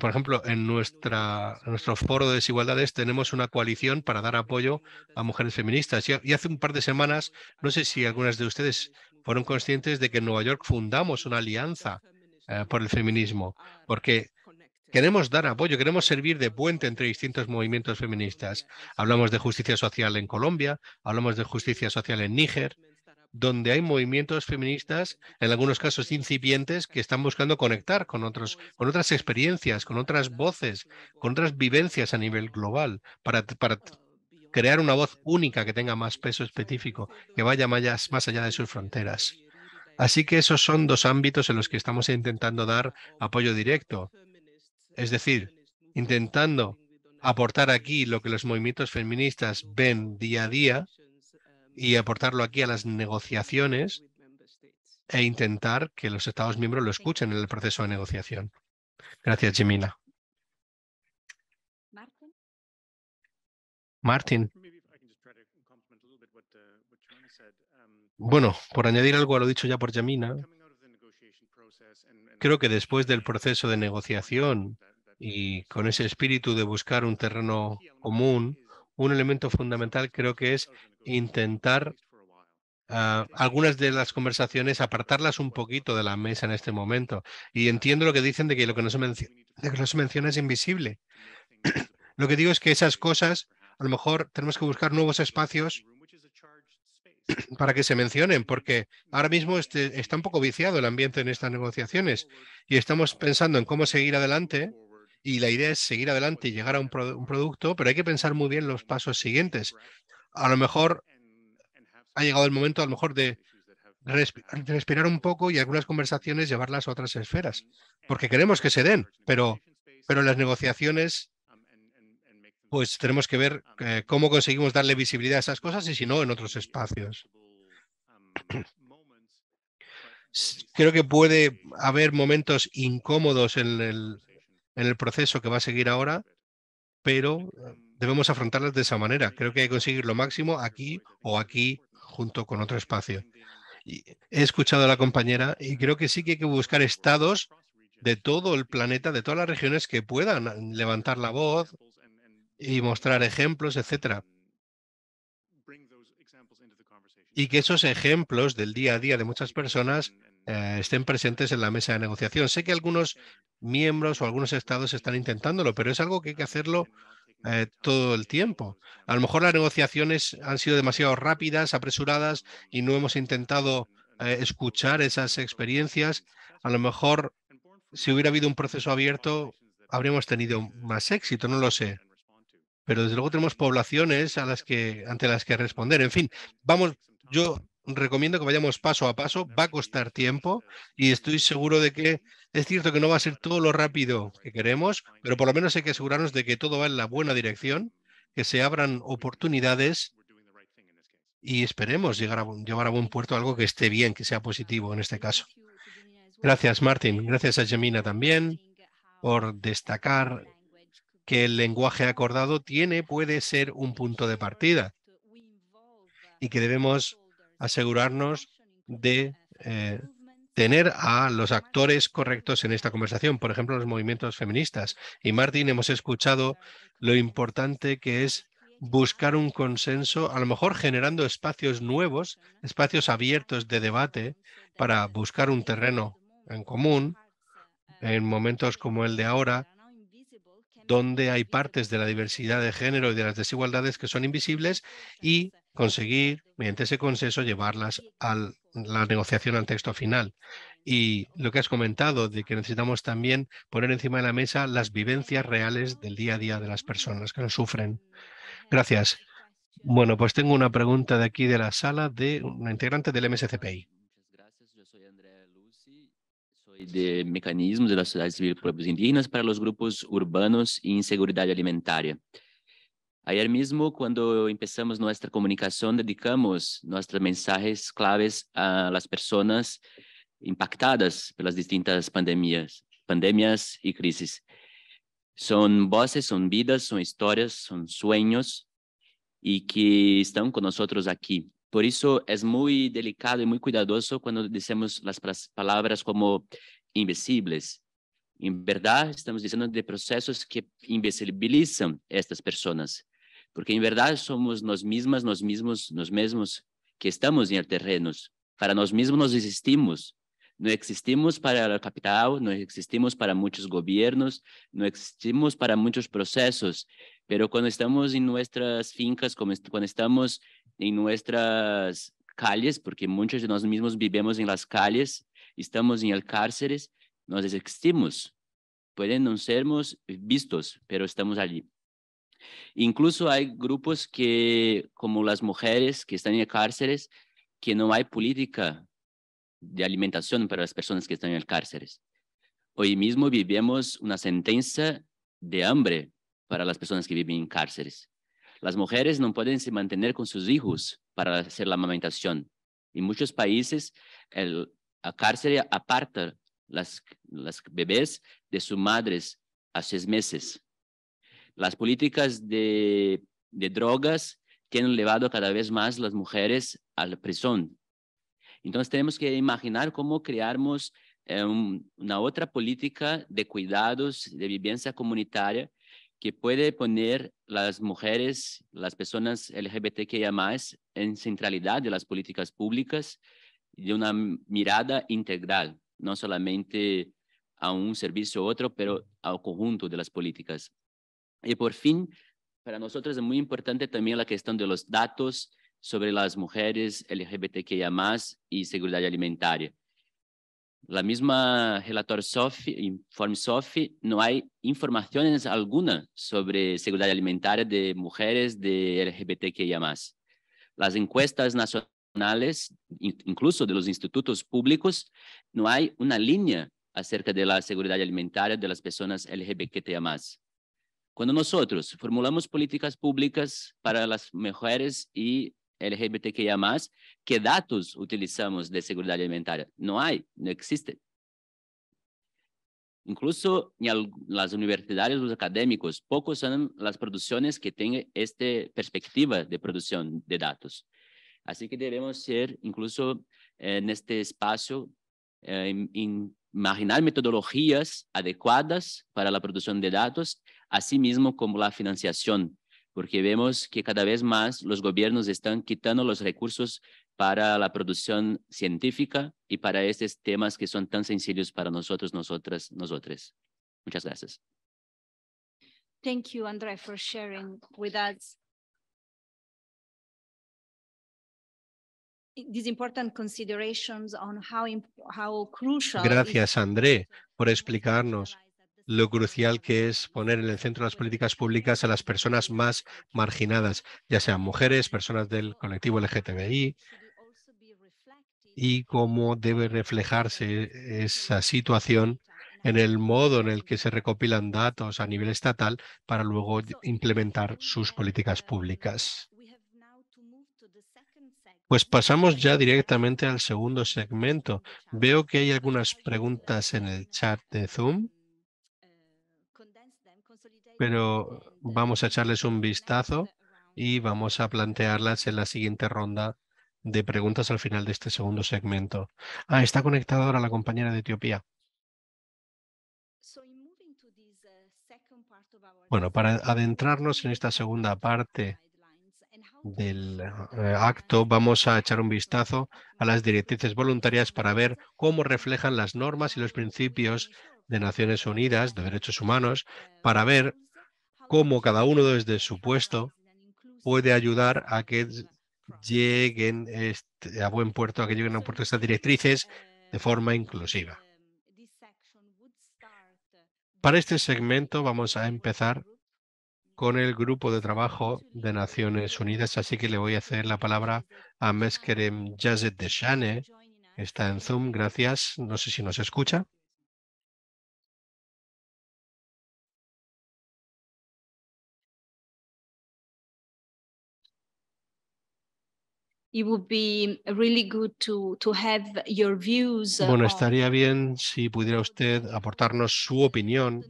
por ejemplo, en nuestro foro de desigualdades tenemos una coalición para dar apoyo a mujeres feministas. Y hace un par de semanas, no sé si algunas de ustedes fueron conscientes de que en Nueva York fundamos una alianza por el feminismo, porque queremos dar apoyo, queremos servir de puente entre distintos movimientos feministas. Hablamos de justicia social en Colombia, hablamos de justicia social en Níger, donde hay movimientos feministas, en algunos casos incipientes, que están buscando conectar con con otras experiencias, con otras voces, con otras vivencias a nivel global, para crear una voz única que tenga más peso específico, que vaya más allá de sus fronteras. Así que esos son dos ámbitos en los que estamos intentando dar apoyo directo. Es decir, intentando aportar aquí lo que los movimientos feministas ven día a día y aportarlo aquí a las negociaciones e intentar que los Estados miembros lo escuchen en el proceso de negociación. Gracias, Jimena. Martin. Bueno, por añadir algo a lo dicho ya por Jimena, creo que después del proceso de negociación y con ese espíritu de buscar un terreno común, un elemento fundamental creo que es intentar algunas de las conversaciones, apartarlas un poquito de la mesa en este momento. Y entiendo lo que dicen de que lo que no se menciona es invisible. Lo que digo es que esas cosas, a lo mejor tenemos que buscar nuevos espacios para que se mencionen, porque ahora mismo está un poco viciado el ambiente en estas negociaciones y estamos pensando en cómo seguir adelante. Y la idea es seguir adelante y llegar a un producto, pero hay que pensar muy bien los pasos siguientes. A lo mejor ha llegado el momento, a lo mejor, de respirar un poco y algunas conversaciones llevarlas a otras esferas, porque queremos que se den, pero las negociaciones, pues tenemos que ver cómo conseguimos darle visibilidad a esas cosas y si no, en otros espacios. Creo que puede haber momentos incómodos en el proceso que va a seguir ahora, pero debemos afrontarlas de esa manera. Creo que hay que conseguir lo máximo aquí o aquí junto con otro espacio. Y he escuchado a la compañera y creo que sí que hay que buscar estados de todo el planeta, de todas las regiones que puedan levantar la voz y mostrar ejemplos, etcétera. y que esos ejemplos del día a día de muchas personas estén presentes en la mesa de negociación. Sé que algunos miembros o algunos estados están intentándolo, pero es algo que hay que hacerlo todo el tiempo. A lo mejor las negociaciones han sido demasiado rápidas, apresuradas y no hemos intentado escuchar esas experiencias. A lo mejor si hubiera habido un proceso abierto habríamos tenido más éxito, no lo sé. Pero desde luego tenemos poblaciones ante las que responder. En fin, yo recomiendo que vayamos paso a paso, va a costar tiempo y estoy seguro de que es cierto que no va a ser todo lo rápido que queremos, pero por lo menos hay que asegurarnos de que todo va en la buena dirección, que se abran oportunidades y esperemos llevar a buen puerto algo que esté bien, que sea positivo en este caso. Gracias, Martin. Gracias a Gemina también por destacar que el lenguaje acordado puede ser un punto de partida y que debemos asegurarnos de tener a los actores correctos en esta conversación, por ejemplo, los movimientos feministas. Y Martín, hemos escuchado lo importante que es buscar un consenso, a lo mejor generando espacios nuevos, espacios abiertos de debate para buscar un terreno en común en momentos como el de ahora, donde hay partes de la diversidad de género y de las desigualdades que son invisibles y conseguir, mediante ese consenso, llevarlas a la negociación al texto final. Y lo que has comentado de que necesitamos también poner encima de la mesa las vivencias reales del día a día de las personas que lo sufren. Gracias. Bueno, pues tengo una pregunta de aquí de la sala de una integrante del MSCPI. De mecanismos de la sociedad civil de pueblos indígenas para los grupos urbanos y inseguridad alimentaria. Ayer mismo, cuando empezamos nuestra comunicación, dedicamos nuestros mensajes claves a las personas impactadas por las distintas pandemias y crisis. Son voces, son vidas, son historias, son sueños y que están con nosotros aquí. Por eso es muy delicado y muy cuidadoso cuando decimos las palabras como invisibles. En verdad, estamos diciendo de procesos que invisibilizan a estas personas, porque en verdad somos nos mesmos que estamos en el terreno. Para nós mesmos nos existimos. No existimos para el capital, no existimos para muchos gobiernos, no existimos para muchos procesos, pero cuando estamos en nuestras fincas, cuando estamos en nuestras calles, porque muchos de nós mismos vivimos en las calles, estamos en el cárceles, nós existimos. Pueden no sermos vistos, pero estamos allí. Incluso hay grupos que, como las mujeres que están en cárceles, que no hay política de alimentación para las personas que están en cárceles. Hoy mismo vivimos una sentencia de hambre para las personas que viven en cárceles. Las mujeres no pueden se mantener con sus hijos para hacer la amamentación. En muchos países, la cárcel aparta las bebés de sus madres a 6 meses. Las políticas de drogas tienen llevado cada vez más las mujeres a la prisión. Entonces tenemos que imaginar cómo creamos una otra política de cuidados, de vivencia comunitaria, que puede poner las mujeres, las personas LGBTQIA+, en centralidad de las políticas públicas, de una mirada integral, no solamente a un servicio u otro, pero al conjunto de las políticas. Y por fin, para nosotros es muy importante también la cuestión de los datos sobre las mujeres LGBTQIA+, y seguridad alimentaria. La misma relator informe SOFI, no hay informaciones alguna sobre seguridad alimentaria de mujeres de LGBTQIA+. Las encuestas nacionales, incluso de los institutos públicos, no hay una línea acerca de la seguridad alimentaria de las personas LGBTQIA+. Cuando nosotros formulamos políticas públicas para las mujeres y LGBTQIA+, ¿qué datos utilizamos de seguridad alimentaria? No hay, no existe. Incluso en las universidades, los académicos, pocos son las producciones que tengan esta perspectiva de producción de datos. Así que debemos ser, incluso en este espacio, imaginar metodologías adecuadas para la producción de datos, así mismo como la financiación, porque vemos que cada vez más los gobiernos están quitando los recursos para la producción científica y para estos temas que son tan sencillos para nosotros, nosotras, nosotres. Muchas gracias. Thank you, André, for sharing with us these important considerations on how crucial. Gracias, André, por explicarnos lo crucial que es poner en el centro de las políticas públicas a las personas más marginadas, ya sean mujeres, personas del colectivo LGTBI, y cómo debe reflejarse esa situación en el modo en el que se recopilan datos a nivel estatal para luego implementar sus políticas públicas. Pues pasamos ya directamente al segundo segmento. Veo que hay algunas preguntas en el chat de Zoom, pero vamos a echarles un vistazo y vamos a plantearlas en la siguiente ronda de preguntas al final de este segundo segmento. Está conectada ahora la compañera de Etiopía. Bueno, para adentrarnos en esta segunda parte del acto, vamos a echar un vistazo a las directrices voluntarias para ver cómo reflejan las normas y los principios de Naciones Unidas de Derechos Humanos, para ver cómo cada uno desde su puesto puede ayudar a que lleguen a buen puerto, a que lleguen a buen puerto estas directrices de forma inclusiva. Para este segmento vamos a empezar con el grupo de trabajo de Naciones Unidas, así que le voy a hacer la palabra a Meskerem Yazet Deshane, que está en Zoom. Gracias. No sé si nos escucha. It would be really good to have your views. Bueno, estaría bien si pudiera usted aportarnos su opinión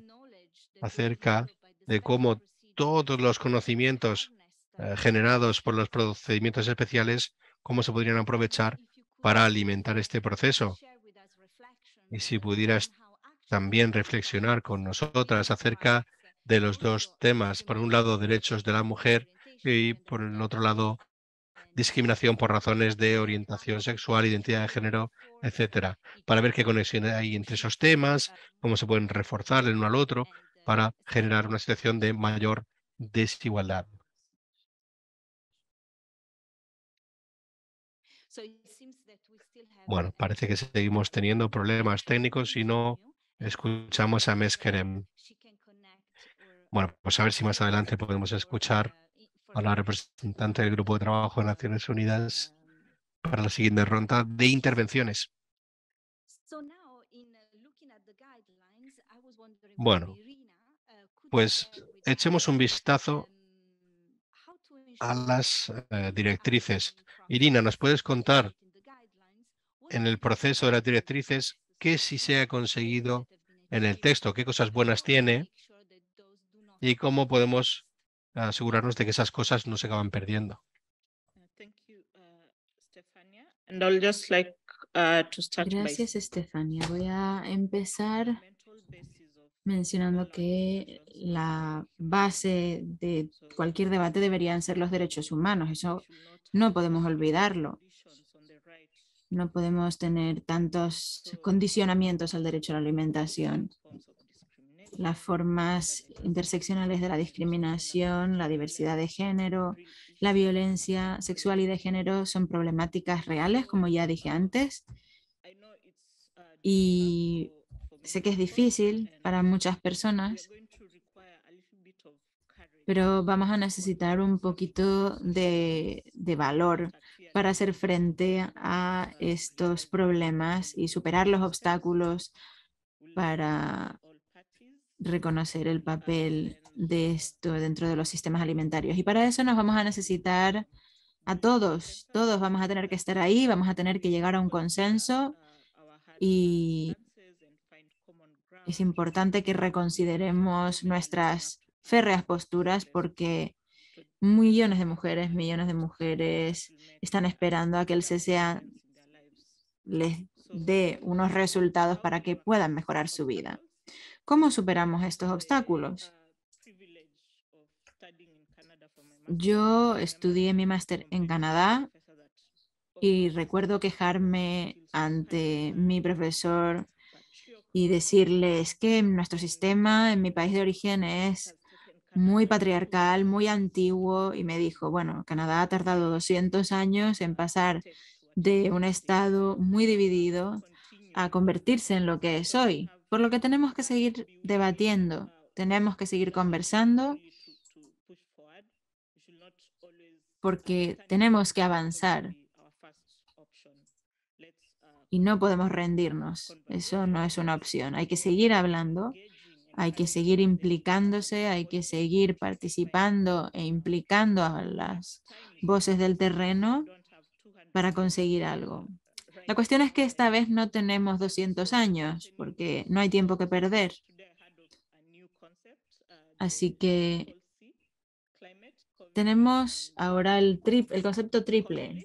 acerca de cómo todos los conocimientos generados por los procedimientos especiales, cómo se podrían aprovechar para alimentar este proceso. Y si pudieras también reflexionar con nosotras acerca de los dos temas, por un lado derechos de la mujer y por el otro lado discriminación por razones de orientación sexual, identidad de género, etcétera, para ver qué conexión hay entre esos temas, cómo se pueden reforzar el uno al otro para generar una situación de mayor desigualdad. Bueno, parece que seguimos teniendo problemas técnicos y no escuchamos a Meskerem. Bueno, pues a ver si más adelante podemos escuchar a la representante del Grupo de Trabajo de Naciones Unidas para la siguiente ronda de intervenciones. Bueno, pues echemos un vistazo a las directrices. Irina, ¿nos puedes contar en el proceso de las directrices qué sí se ha conseguido en el texto, qué cosas buenas tiene y cómo podemos asegurarnos de que esas cosas no se acaban perdiendo? Gracias, Estefania. Voy a empezar mencionando que la base de cualquier debate deberían ser los derechos humanos. Eso no podemos olvidarlo. No podemos tener tantos condicionamientos al derecho a la alimentación. Las formas interseccionales de la discriminación, la diversidad de género, la violencia sexual y de género son problemáticas reales, como ya dije antes. Y sé que es difícil para muchas personas, pero vamos a necesitar un poquito de valor para hacer frente a estos problemas y superar los obstáculos para reconocer el papel de esto dentro de los sistemas alimentarios. Y para eso nos vamos a necesitar a todos vamos a tener que estar ahí, vamos a tener que llegar a un consenso y es importante que reconsideremos nuestras férreas posturas porque millones de mujeres están esperando a que el CCA les dé unos resultados para que puedan mejorar su vida. ¿Cómo superamos estos obstáculos? Yo estudié mi máster en Canadá Y recuerdo quejarme ante mi profesor y decirles que nuestro sistema en mi país de origen es muy patriarcal, muy antiguo, y me dijo, bueno, Canadá ha tardado 200 años en pasar de un estado muy dividido a convertirse en lo que es hoy, por lo que tenemos que seguir debatiendo, tenemos que seguir conversando, porque tenemos que avanzar y no podemos rendirnos. Eso no es una opción. Hay que seguir hablando, hay que seguir implicándose, hay que seguir participando e implicando a las voces del terreno para conseguir algo. La cuestión es que esta vez no tenemos 200 años porque no hay tiempo que perder. Así que tenemos ahora el concepto triple: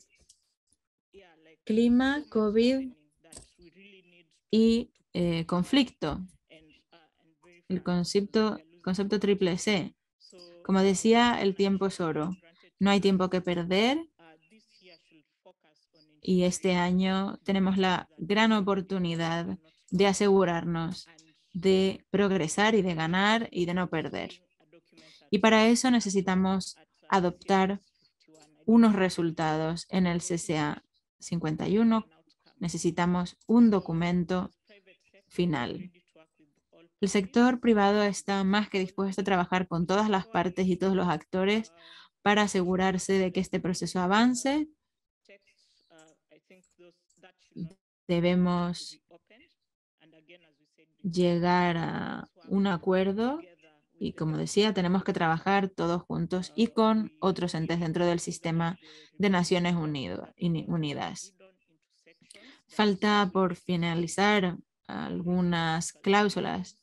clima, COVID y conflicto. El concepto triple C. Como decía, el tiempo es oro. No hay tiempo que perder. Y este año tenemos la gran oportunidad de asegurarnos de progresar y de ganar y de no perder. Y para eso necesitamos adoptar unos resultados en el CCA 51. Necesitamos un documento final. El sector privado está más que dispuesto a trabajar con todas las partes y todos los actores para asegurarse de que este proceso avance. Debemos llegar a un acuerdo y, como decía, tenemos que trabajar todos juntos y con otros entes dentro del sistema de Naciones Unidas. Falta por finalizar algunas cláusulas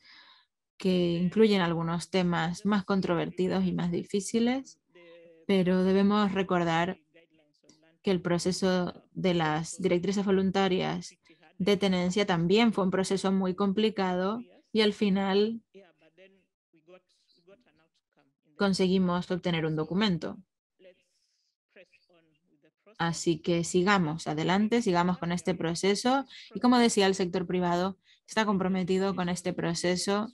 que incluyen algunos temas más controvertidos y más difíciles, pero debemos recordar que el proceso de las directrices voluntarias de tenencia también fue un proceso muy complicado y al final conseguimos obtener un documento. Así que sigamos adelante, sigamos con este proceso y, como decía, el sector privado está comprometido con este proceso.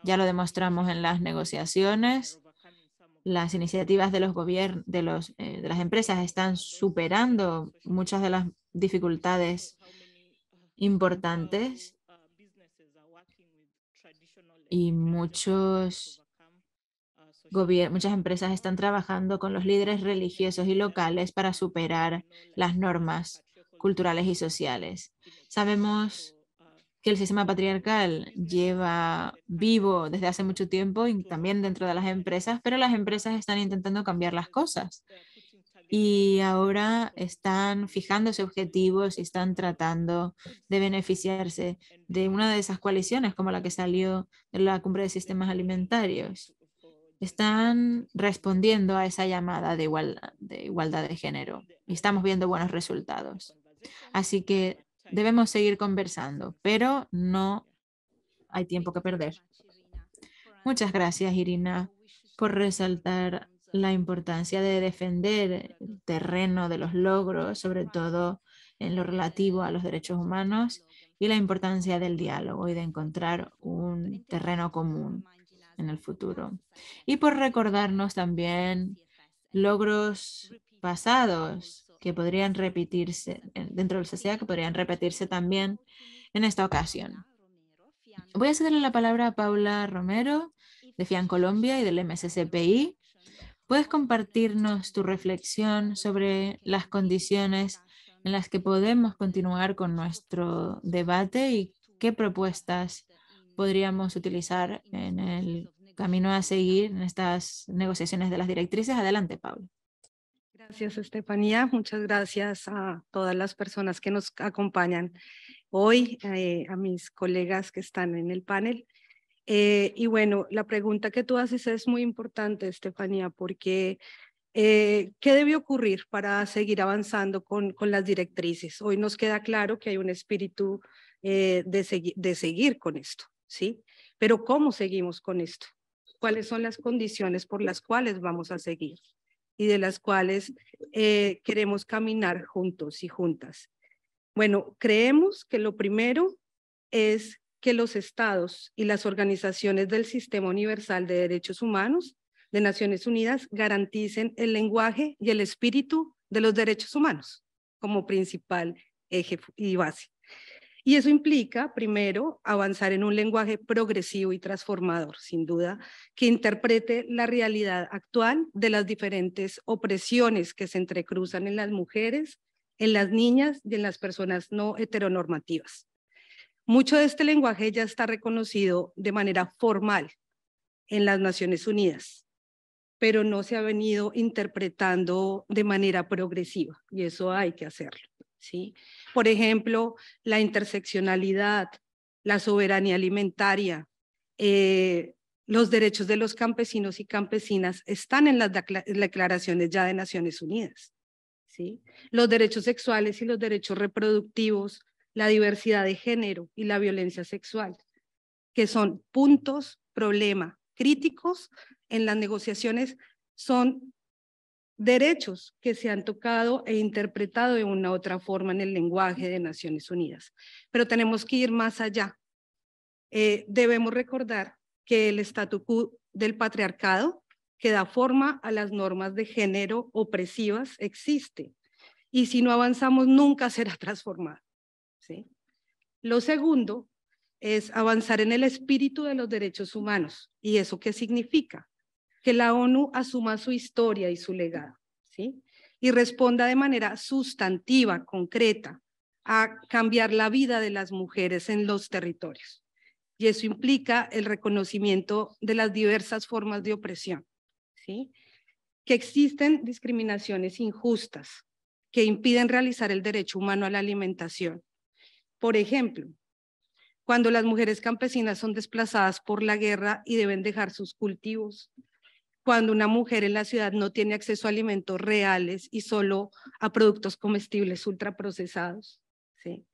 Ya lo demostramos en las negociaciones. Las iniciativas de los gobiernos, de las empresas están superando muchas de las dificultades importantes y muchas empresas están trabajando con los líderes religiosos y locales para superar las normas culturales y sociales. Sabemos que el sistema patriarcal lleva vivo desde hace mucho tiempo y también dentro de las empresas, pero las empresas están intentando cambiar las cosas y ahora están fijándose objetivos y están tratando de beneficiarse de una de esas coaliciones como la que salió de la Cumbre de Sistemas Alimentarios. Están respondiendo a esa llamada de igualdad de género y estamos viendo buenos resultados. Así que debemos seguir conversando, pero no hay tiempo que perder. Muchas gracias, Irina, por resaltar la importancia de defender el terreno de los logros, sobre todo en lo relativo a los derechos humanos, y la importancia del diálogo y de encontrar un terreno común en el futuro. Y por recordarnos también logros pasados que podrían repetirse dentro del CCA, que podrían repetirse también en esta ocasión. Voy a cederle la palabra a Paula Romero, de FIAN Colombia y del MSCPI. ¿Puedes compartirnos tu reflexión sobre las condiciones en las que podemos continuar con nuestro debate y qué propuestas podríamos utilizar en el camino a seguir en estas negociaciones de las directrices? Adelante, Paula. Gracias, Estefanía. Muchas gracias a todas las personas que nos acompañan hoy, a mis colegas que están en el panel. Y bueno, la pregunta que tú haces es muy importante, Estefanía, porque ¿qué debe ocurrir para seguir avanzando con las directrices? Hoy nos queda claro que hay un espíritu de seguir con esto, ¿sí? Pero ¿cómo seguimos con esto? ¿Cuáles son las condiciones por las cuales vamos a seguir? y de las cuales queremos caminar juntos y juntas. Bueno, creemos que lo primero es que los estados y las organizaciones del Sistema Universal de Derechos Humanos de Naciones Unidas garanticen el lenguaje y el espíritu de los derechos humanos como principal eje y base. Y eso implica, primero, avanzar en un lenguaje progresivo y transformador, sin duda, que interprete la realidad actual de las diferentes opresiones que se entrecruzan en las mujeres, en las niñas y en las personas no heteronormativas. Mucho de este lenguaje ya está reconocido de manera formal en las Naciones Unidas, pero no se ha venido interpretando de manera progresiva, y eso hay que hacerlo, ¿sí? Por ejemplo, la interseccionalidad, la soberanía alimentaria, los derechos de los campesinos y campesinas están en las declaraciones ya de Naciones Unidas, ¿sí? Los derechos sexuales y los derechos reproductivos, la diversidad de género y la violencia sexual, que son puntos, problema, críticos en las negociaciones, son derechos que se han tocado e interpretado de una u otra forma en el lenguaje de Naciones Unidas. Pero tenemos que ir más allá. Debemos recordar que el statu quo del patriarcado, que da forma a las normas de género opresivas, existe. Y si no avanzamos, nunca será transformado, ¿sí? Lo segundo es avanzar en el espíritu de los derechos humanos. ¿Y eso qué significa? Que la ONU asuma su historia y su legado, ¿sí? Y responda de manera sustantiva, concreta, a cambiar la vida de las mujeres en los territorios. Y eso implica el reconocimiento de las diversas formas de opresión, ¿sí? Que existen discriminaciones injustas que impiden realizar el derecho humano a la alimentación. Por ejemplo, cuando las mujeres campesinas son desplazadas por la guerra y deben dejar sus cultivos, cuando una mujer en la ciudad no tiene acceso a alimentos reales y solo a productos comestibles ultraprocesados, ¿sí?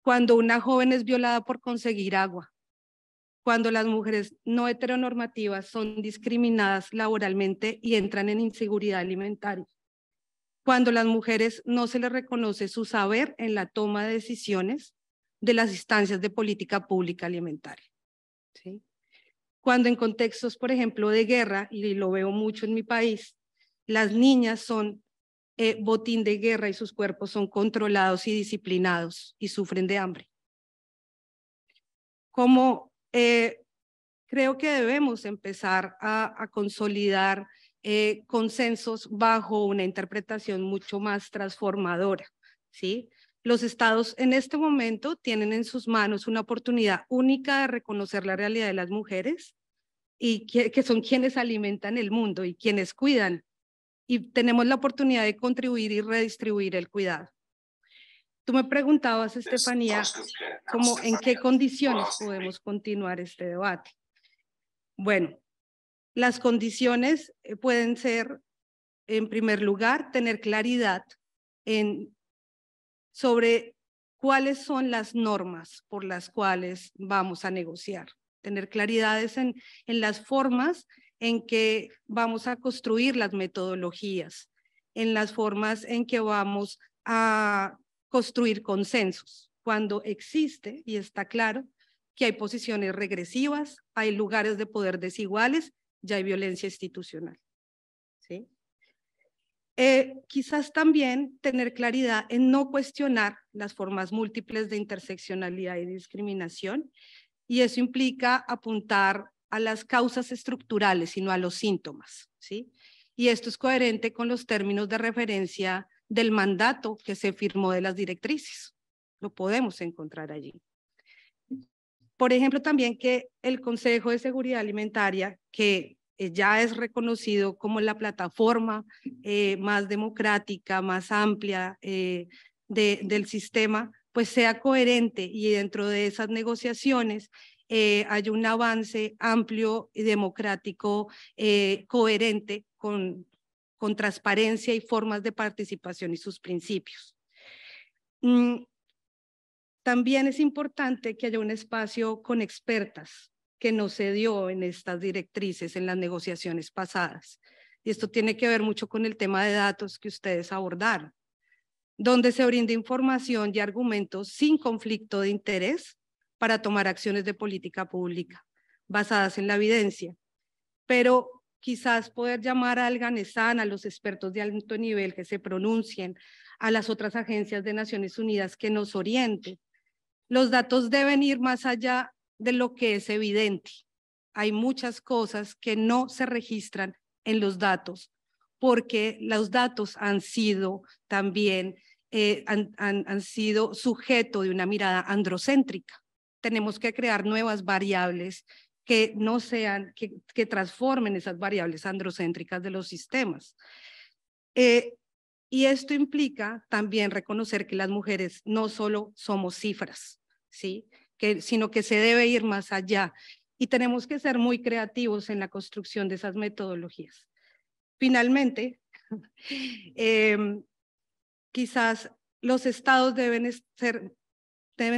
Cuando una joven es violada por conseguir agua, cuando las mujeres no heteronormativas son discriminadas laboralmente y entran en inseguridad alimentaria, cuando las mujeres no se les reconoce su saber en la toma de decisiones de las instancias de política pública alimentaria, ¿sí? Cuando en contextos, por ejemplo, de guerra, y lo veo mucho en mi país, las niñas son botín de guerra y sus cuerpos son controlados y disciplinados y sufren de hambre. Como creo que debemos empezar a consolidar consensos bajo una interpretación mucho más transformadora, ¿sí? Los estados en este momento tienen en sus manos una oportunidad única de reconocer la realidad de las mujeres y que son quienes alimentan el mundo y quienes cuidan. Y tenemos la oportunidad de contribuir y redistribuir el cuidado. Tú me preguntabas, Estefanía, ¿cómo, en qué condiciones podemos continuar este debate? Bueno, las condiciones pueden ser, en primer lugar, tener claridad sobre cuáles son las normas por las cuales vamos a negociar, tener claridades en las formas en que vamos a construir las metodologías, en las formas en que vamos a construir consensos, cuando existe y está claro que hay posiciones regresivas, hay lugares de poder desiguales, ya hay violencia institucional, ¿sí? Quizás también tener claridad en no cuestionar las formas múltiples de interseccionalidad y discriminación, y eso implica apuntar a las causas estructurales y no a los síntomas, ¿sí? Y esto es coherente con los términos de referencia del mandato que se firmó de las directrices. Lo podemos encontrar allí. Por ejemplo, también que el Consejo de Seguridad Alimentaria, que ya es reconocido como la plataforma más democrática, más amplia del sistema, pues sea coherente y dentro de esas negociaciones haya un avance amplio y democrático, coherente con transparencia y formas de participación y sus principios. También es importante que haya un espacio con expertas, que no se dio en estas directrices, en las negociaciones pasadas, y esto tiene que ver mucho con el tema de datos que ustedes abordaron, donde se brinda información y argumentos sin conflicto de interés para tomar acciones de política pública basadas en la evidencia. Pero quizás poder llamar al GANESAN, a los expertos de alto nivel que se pronuncien, a las otras agencias de Naciones Unidas que nos orienten. Los datos deben ir más allá de lo que es evidente. Hay muchas cosas que no se registran en los datos, porque los datos han sido también han sido sujeto de una mirada androcéntrica. Tenemos que crear nuevas variables que no sean, que transformen esas variables androcéntricas de los sistemas. Y esto implica también reconocer que las mujeres no solo somos cifras, ¿sí? Sino que se debe ir más allá. Y tenemos que ser muy creativos en la construcción de esas metodologías. Finalmente, quizás los estados deben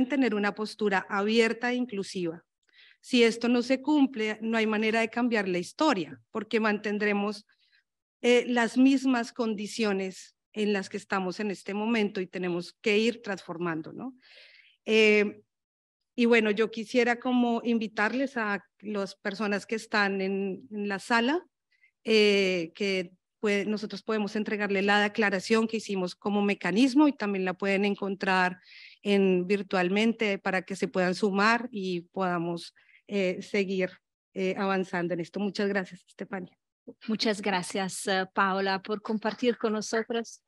tener una postura abierta e inclusiva. Si esto no se cumple, no hay manera de cambiar la historia, porque mantendremos las mismas condiciones en las que estamos en este momento y tenemos que ir transformando, ¿no? Y bueno, yo quisiera como invitarles a las personas que están en la sala, que nosotros podemos entregarle la declaración que hicimos como mecanismo y también la pueden encontrar virtualmente para que se puedan sumar y podamos seguir avanzando en esto. Muchas gracias, Estefania. Muchas gracias, Paola, por compartir con nosotros.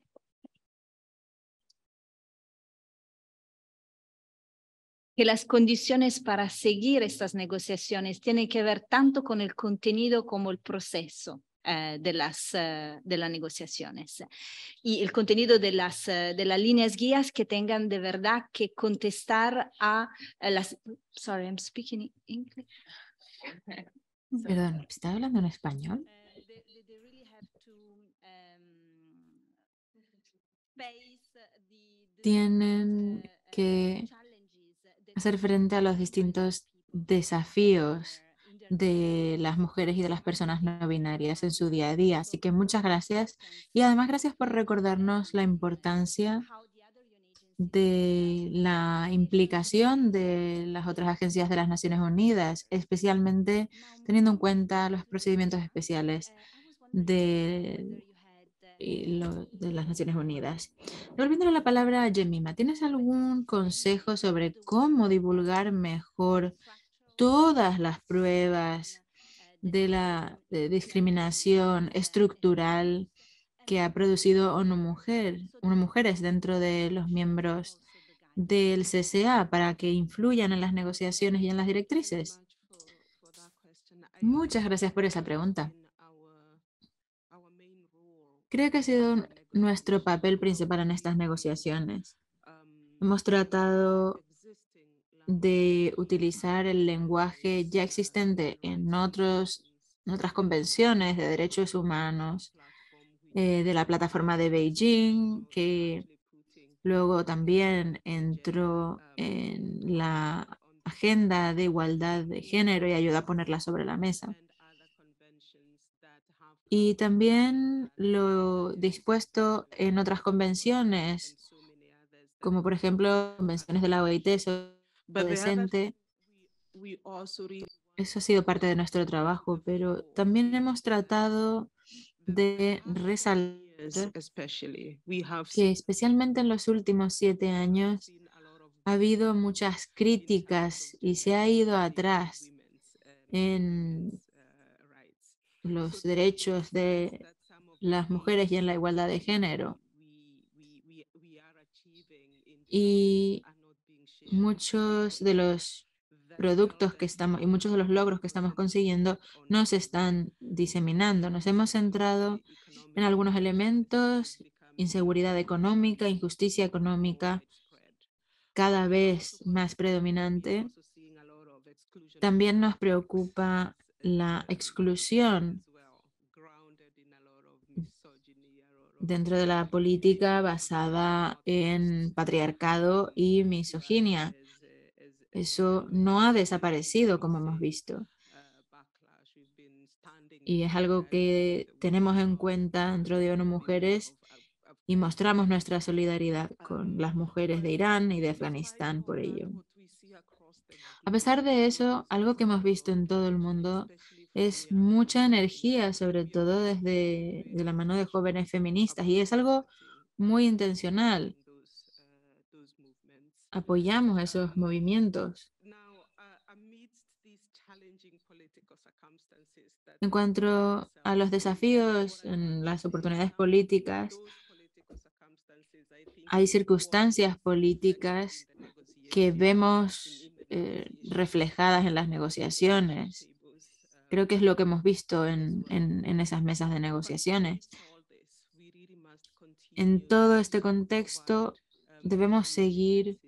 Que las condiciones para seguir estas negociaciones tienen que ver tanto con el contenido como el proceso de las negociaciones. Y el contenido de las líneas guías que tengan de verdad que contestar a las... Sorry, I'm speaking English. Perdón, ¿está hablando en español? Tienen que hacer frente a los distintos desafíos de las mujeres y de las personas no binarias en su día a día. Así que muchas gracias y además gracias por recordarnos la importancia de la implicación de las otras agencias de las Naciones Unidas, especialmente teniendo en cuenta los procedimientos especiales de las Naciones Unidas. Devolviéndole la palabra a Jemima, ¿tienes algún consejo sobre cómo divulgar mejor todas las pruebas de la discriminación estructural que ha producido ONU Mujeres dentro de los miembros del CCA para que influyan en las negociaciones y en las directrices? Muchas gracias por esa pregunta. Creo que ha sido nuestro papel principal en estas negociaciones. Hemos tratado de utilizar el lenguaje ya existente en otras convenciones de derechos humanos, de la plataforma de Beijing, que luego también entró en la agenda de igualdad de género y ayudó a ponerla sobre la mesa. Y también lo dispuesto en otras convenciones, como por ejemplo convenciones de la OIT sobre lo decente. Eso ha sido parte de nuestro trabajo, pero también hemos tratado de resaltar que especialmente en los últimos 7 años ha habido muchas críticas y se ha ido atrás en los derechos de las mujeres y en la igualdad de género. Y muchos de los productos que estamos y muchos de los logros que estamos consiguiendo no se están diseminando. Nos hemos centrado en algunos elementos, inseguridad económica, injusticia económica, cada vez más predominante. También nos preocupa la exclusión dentro de la política basada en patriarcado y misoginia. Eso no ha desaparecido, como hemos visto. y es algo que tenemos en cuenta dentro de ONU Mujeres y mostramos nuestra solidaridad con las mujeres de Irán y de Afganistán por ello. A pesar de eso, algo que hemos visto en todo el mundo es mucha energía, sobre todo desde de la mano de jóvenes feministas, y es algo muy intencional. Apoyamos esos movimientos. En cuanto a los desafíos en las oportunidades políticas, hay circunstancias políticas que vemos reflejadas en las negociaciones. Creo que es lo que hemos visto en esas mesas de negociaciones. En todo este contexto, debemos seguir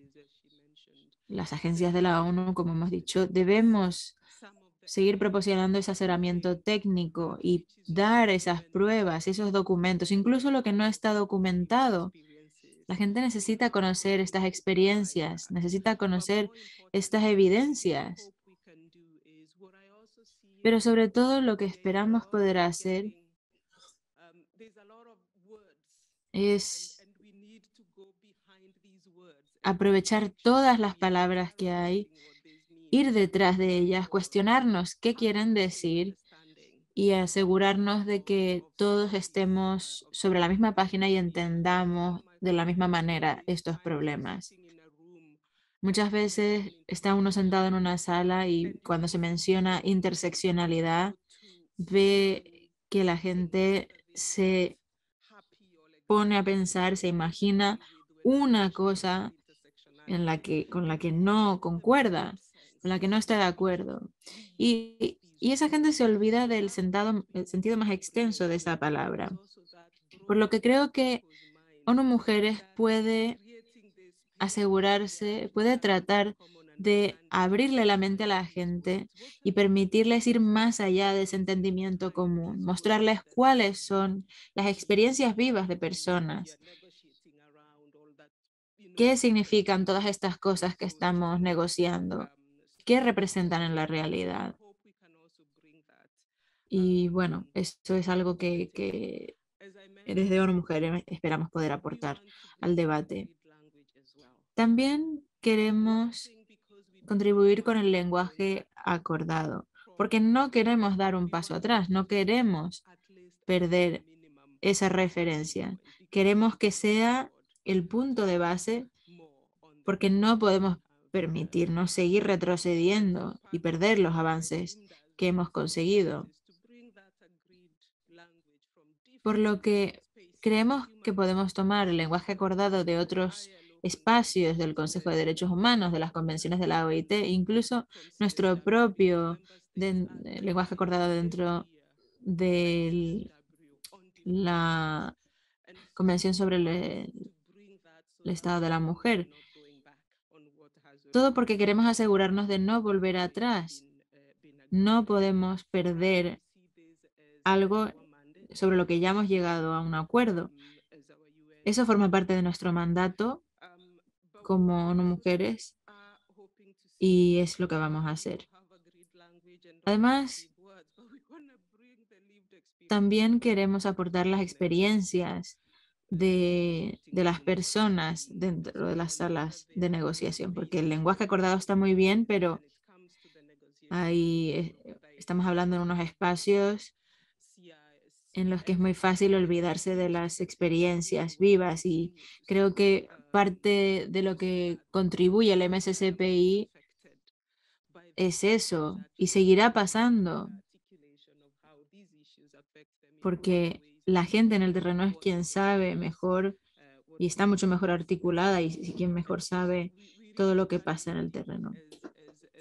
las agencias de la ONU, como hemos dicho, debemos seguir proporcionando ese asesoramiento técnico y dar esas pruebas, esos documentos, incluso lo que no está documentado. La gente necesita conocer estas experiencias, necesita conocer estas evidencias. Pero sobre todo lo que esperamos poder hacer es aprovechar todas las palabras que hay, ir detrás de ellas, cuestionarnos qué quieren decir y asegurarnos de que todos estemos sobre la misma página y entendamos de la misma manera estos problemas. Muchas veces está uno sentado en una sala y cuando se menciona interseccionalidad, ve que la gente se pone a pensar, se imagina una cosa con la que no concuerda, con la que no está de acuerdo. Y esa gente se olvida del el sentido más extenso de esa palabra. Por lo que creo que ONU Mujeres puede asegurarse, puede tratar de abrirle la mente a la gente y permitirles ir más allá de ese entendimiento común, mostrarles cuáles son las experiencias vivas de personas, qué significan todas estas cosas que estamos negociando, qué representan en la realidad. Y bueno, esto es algo que desde ONU Mujeres esperamos poder aportar al debate. También queremos contribuir con el lenguaje acordado, porque no queremos dar un paso atrás, no queremos perder esa referencia. Queremos que sea el punto de base porque no podemos permitirnos seguir retrocediendo y perder los avances que hemos conseguido. Por lo que creemos que podemos tomar el lenguaje acordado de otros espacios del Consejo de Derechos Humanos, de las convenciones de la OIT, incluso nuestro propio lenguaje acordado dentro de la Convención sobre el Estado de la Mujer. Todo porque queremos asegurarnos de no volver atrás. No podemos perder algo sobre lo que ya hemos llegado a un acuerdo. Eso forma parte de nuestro mandato como ONU Mujeres y es lo que vamos a hacer. Además, también queremos aportar las experiencias de las personas dentro de las salas de negociación, porque el lenguaje acordado está muy bien, pero ahí estamos hablando de unos espacios en los que es muy fácil olvidarse de las experiencias vivas y creo que parte de lo que contribuye el MSCPI es eso y seguirá pasando porque la gente en el terreno es quien sabe mejor y está mucho mejor articulada y quien mejor sabe todo lo que pasa en el terreno.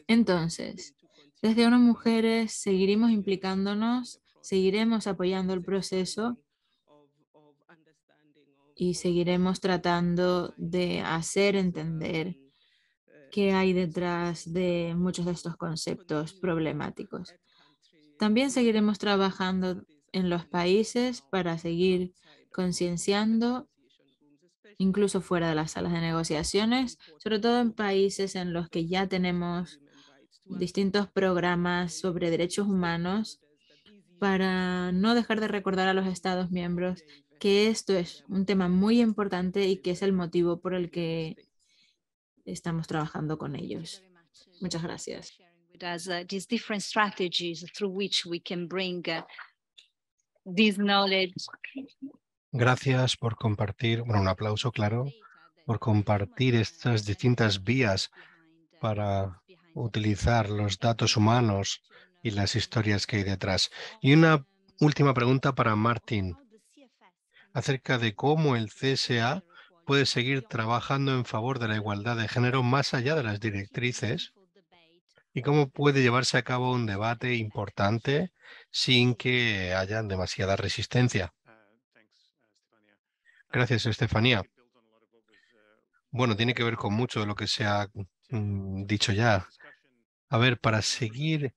Entonces, desde ONU Mujeres seguiremos implicándonos, seguiremos apoyando el proceso y seguiremos tratando de hacer entender qué hay detrás de muchos de estos conceptos problemáticos. También seguiremos trabajando en los países para seguir concienciando, incluso fuera de las salas de negociaciones, sobre todo en países en los que ya tenemos distintos programas sobre derechos humanos para no dejar de recordar a los Estados miembros que esto es un tema muy importante y que es el motivo por el que estamos trabajando con ellos. Muchas gracias. These different strategies through which we can bring this knowledge. Gracias por compartir, bueno, un aplauso, claro, por compartir estas distintas vías para utilizar los datos humanos y las historias que hay detrás. Y una última pregunta para Martín, acerca de cómo el CSA puede seguir trabajando en favor de la igualdad de género más allá de las directrices y cómo puede llevarse a cabo un debate importante sin que haya demasiada resistencia. Gracias, Estefanía. Bueno, tiene que ver con mucho de lo que se ha dicho ya. A ver, para seguir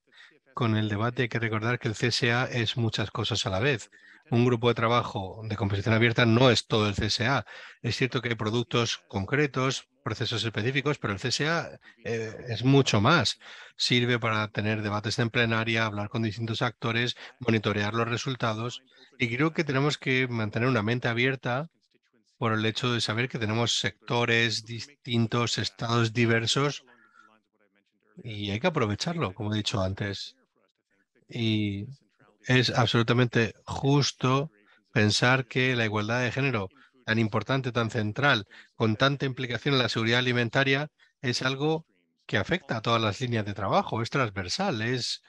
con el debate hay que recordar que el CSA es muchas cosas a la vez. Un grupo de trabajo de composición abierta no es todo el CSA. Es cierto que hay productos concretos, procesos específicos, pero el CSA es mucho más. Sirve para tener debates en plenaria, hablar con distintos actores, monitorear los resultados. Y creo que tenemos que mantener una mente abierta por el hecho de saber que tenemos sectores distintos, estados diversos, y hay que aprovecharlo, como he dicho antes. Y es absolutamente justo pensar que la igualdad de género, tan importante, tan central, con tanta implicación en la seguridad alimentaria, es algo que afecta a todas las líneas de trabajo, es transversal, es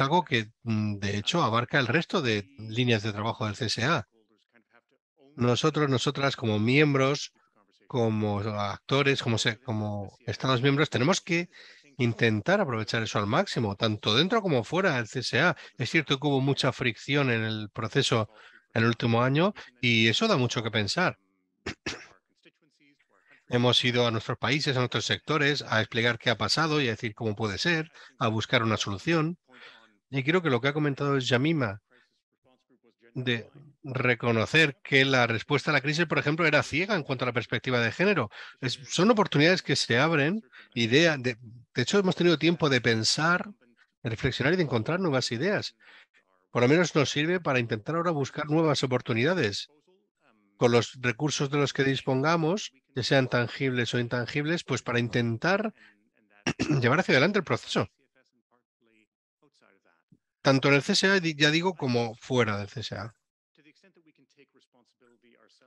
algo que, de hecho, abarca el resto de líneas de trabajo del CSA. Nosotros, nosotras, como miembros, como actores, como Estados miembros, tenemos que intentar aprovechar eso al máximo, tanto dentro como fuera del CSA. Es cierto que hubo mucha fricción en el proceso en el último año y eso da mucho que pensar. Hemos ido a nuestros países, a nuestros sectores, a explicar qué ha pasado y a decir cómo puede ser, a buscar una solución. Y creo que lo que ha comentado Yamima de reconocer que la respuesta a la crisis, por ejemplo, era ciega en cuanto a la perspectiva de género. Son oportunidades que se abren, de hecho, hemos tenido tiempo de pensar, de reflexionar y de encontrar nuevas ideas. Por lo menos nos sirve para intentar ahora buscar nuevas oportunidades. Con los recursos de los que dispongamos, ya sean tangibles o intangibles, pues para intentar llevar hacia adelante el proceso. Tanto en el CSA, ya digo, como fuera del CSA.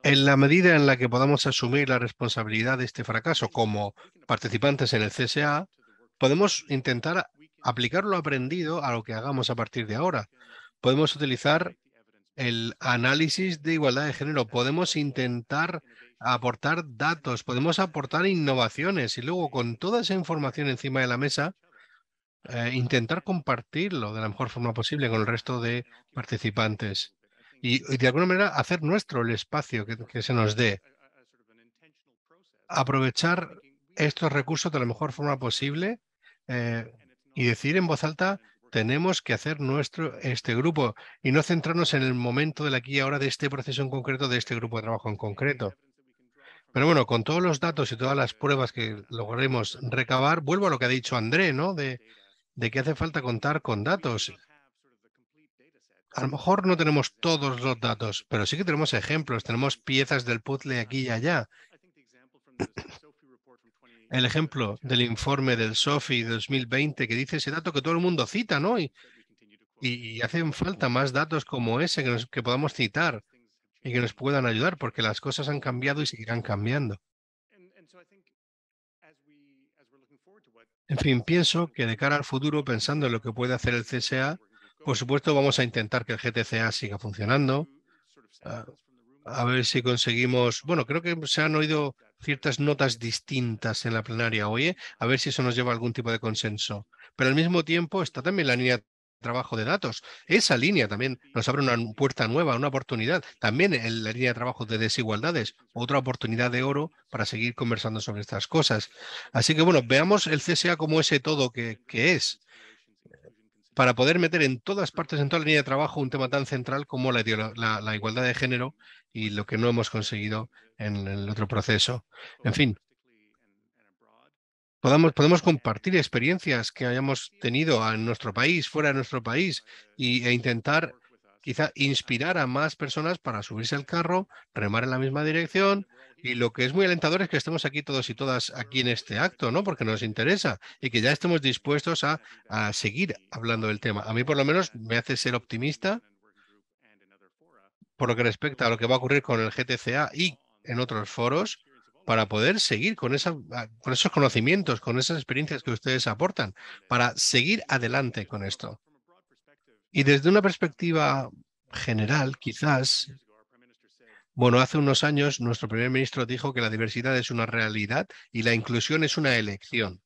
En la medida en la que podamos asumir la responsabilidad de este fracaso como participantes en el CSA, podemos intentar aplicar lo aprendido a lo que hagamos a partir de ahora. Podemos utilizar el análisis de igualdad de género, podemos intentar aportar datos, podemos aportar innovaciones y luego con toda esa información encima de la mesa, intentar compartirlo de la mejor forma posible con el resto de participantes y de alguna manera hacer nuestro el espacio que se nos dé. Aprovechar estos recursos de la mejor forma posible y decir en voz alta, tenemos que hacer nuestro este grupo y no centrarnos en el momento del aquí y ahora de este proceso en concreto, de este grupo de trabajo en concreto. Pero bueno, con todos los datos y todas las pruebas que logremos recabar, vuelvo a lo que ha dicho André, ¿no? De que hace falta contar con datos. A lo mejor no tenemos todos los datos, pero sí que tenemos ejemplos, tenemos piezas del puzzle aquí y allá. El ejemplo del informe del SOFI 2020 que dice ese dato que todo el mundo cita, ¿no? Y hacen falta más datos como ese que podamos citar y que nos puedan ayudar, porque las cosas han cambiado y seguirán cambiando. En fin, pienso que de cara al futuro, pensando en lo que puede hacer el CSA, por supuesto vamos a intentar que el GTCA siga funcionando, a ver si conseguimos, bueno, creo que se han oído ciertas notas distintas en la plenaria hoy, a ver si eso nos lleva a algún tipo de consenso. Pero al mismo tiempo está también la línea de trabajo de datos. Esa línea también nos abre una puerta nueva, una oportunidad. También en la línea de trabajo de desigualdades, otra oportunidad de oro para seguir conversando sobre estas cosas. Así que bueno, veamos el CSA como ese todo que es, para poder meter en todas partes, en toda la línea de trabajo, un tema tan central como la igualdad de género y lo que no hemos conseguido en el otro proceso. En fin, podemos compartir experiencias que hayamos tenido en nuestro país, fuera de nuestro país, e intentar quizá inspirar a más personas para subirse al carro, remar en la misma dirección. Y lo que es muy alentador es que estemos aquí todos y todas aquí en este acto, ¿no? Porque nos interesa y que ya estemos dispuestos a seguir hablando del tema. A mí por lo menos me hace ser optimista por lo que respecta a lo que va a ocurrir con el GTCA y en otros foros, para poder seguir con esos conocimientos, con esas experiencias que ustedes aportan, para seguir adelante con esto. Y desde una perspectiva general, quizás, bueno, hace unos años nuestro primer ministro dijo que la diversidad es una realidad y la inclusión es una elección.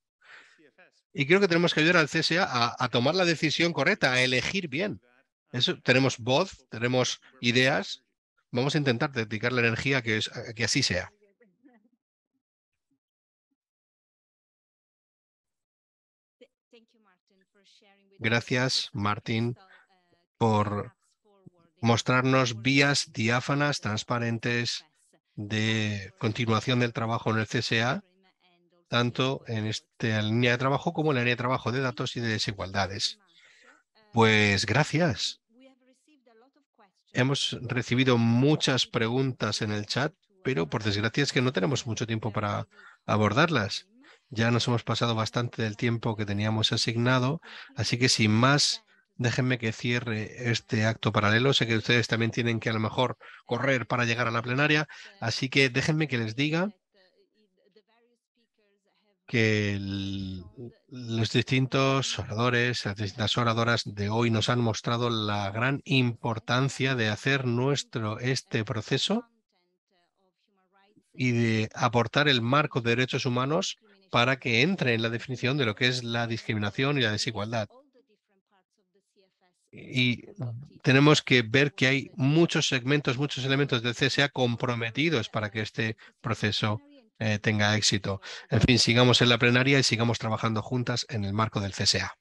Y creo que tenemos que ayudar al CSA a tomar la decisión correcta, a elegir bien. Tenemos voz, tenemos ideas. Vamos a intentar dedicar la energía a que así sea. Gracias, Martín, por mostrarnos vías diáfanas, transparentes de continuación del trabajo en el CSA, tanto en esta línea de trabajo como en la línea de trabajo de datos y de desigualdades. Pues gracias. Hemos recibido muchas preguntas en el chat, pero por desgracia es que no tenemos mucho tiempo para abordarlas. Ya nos hemos pasado bastante del tiempo que teníamos asignado, así que sin más, déjenme que cierre este acto paralelo. Sé que ustedes también tienen que a lo mejor correr para llegar a la plenaria, así que déjenme que les diga que los distintos oradores, las distintas oradoras de hoy nos han mostrado la gran importancia de hacer este proceso y de aportar el marco de derechos humanos para que entre en la definición de lo que es la discriminación y la desigualdad. Y tenemos que ver que hay muchos segmentos, muchos elementos del CSA comprometidos para que este proceso tenga éxito. En fin, sigamos en la plenaria y sigamos trabajando juntas en el marco del CSA.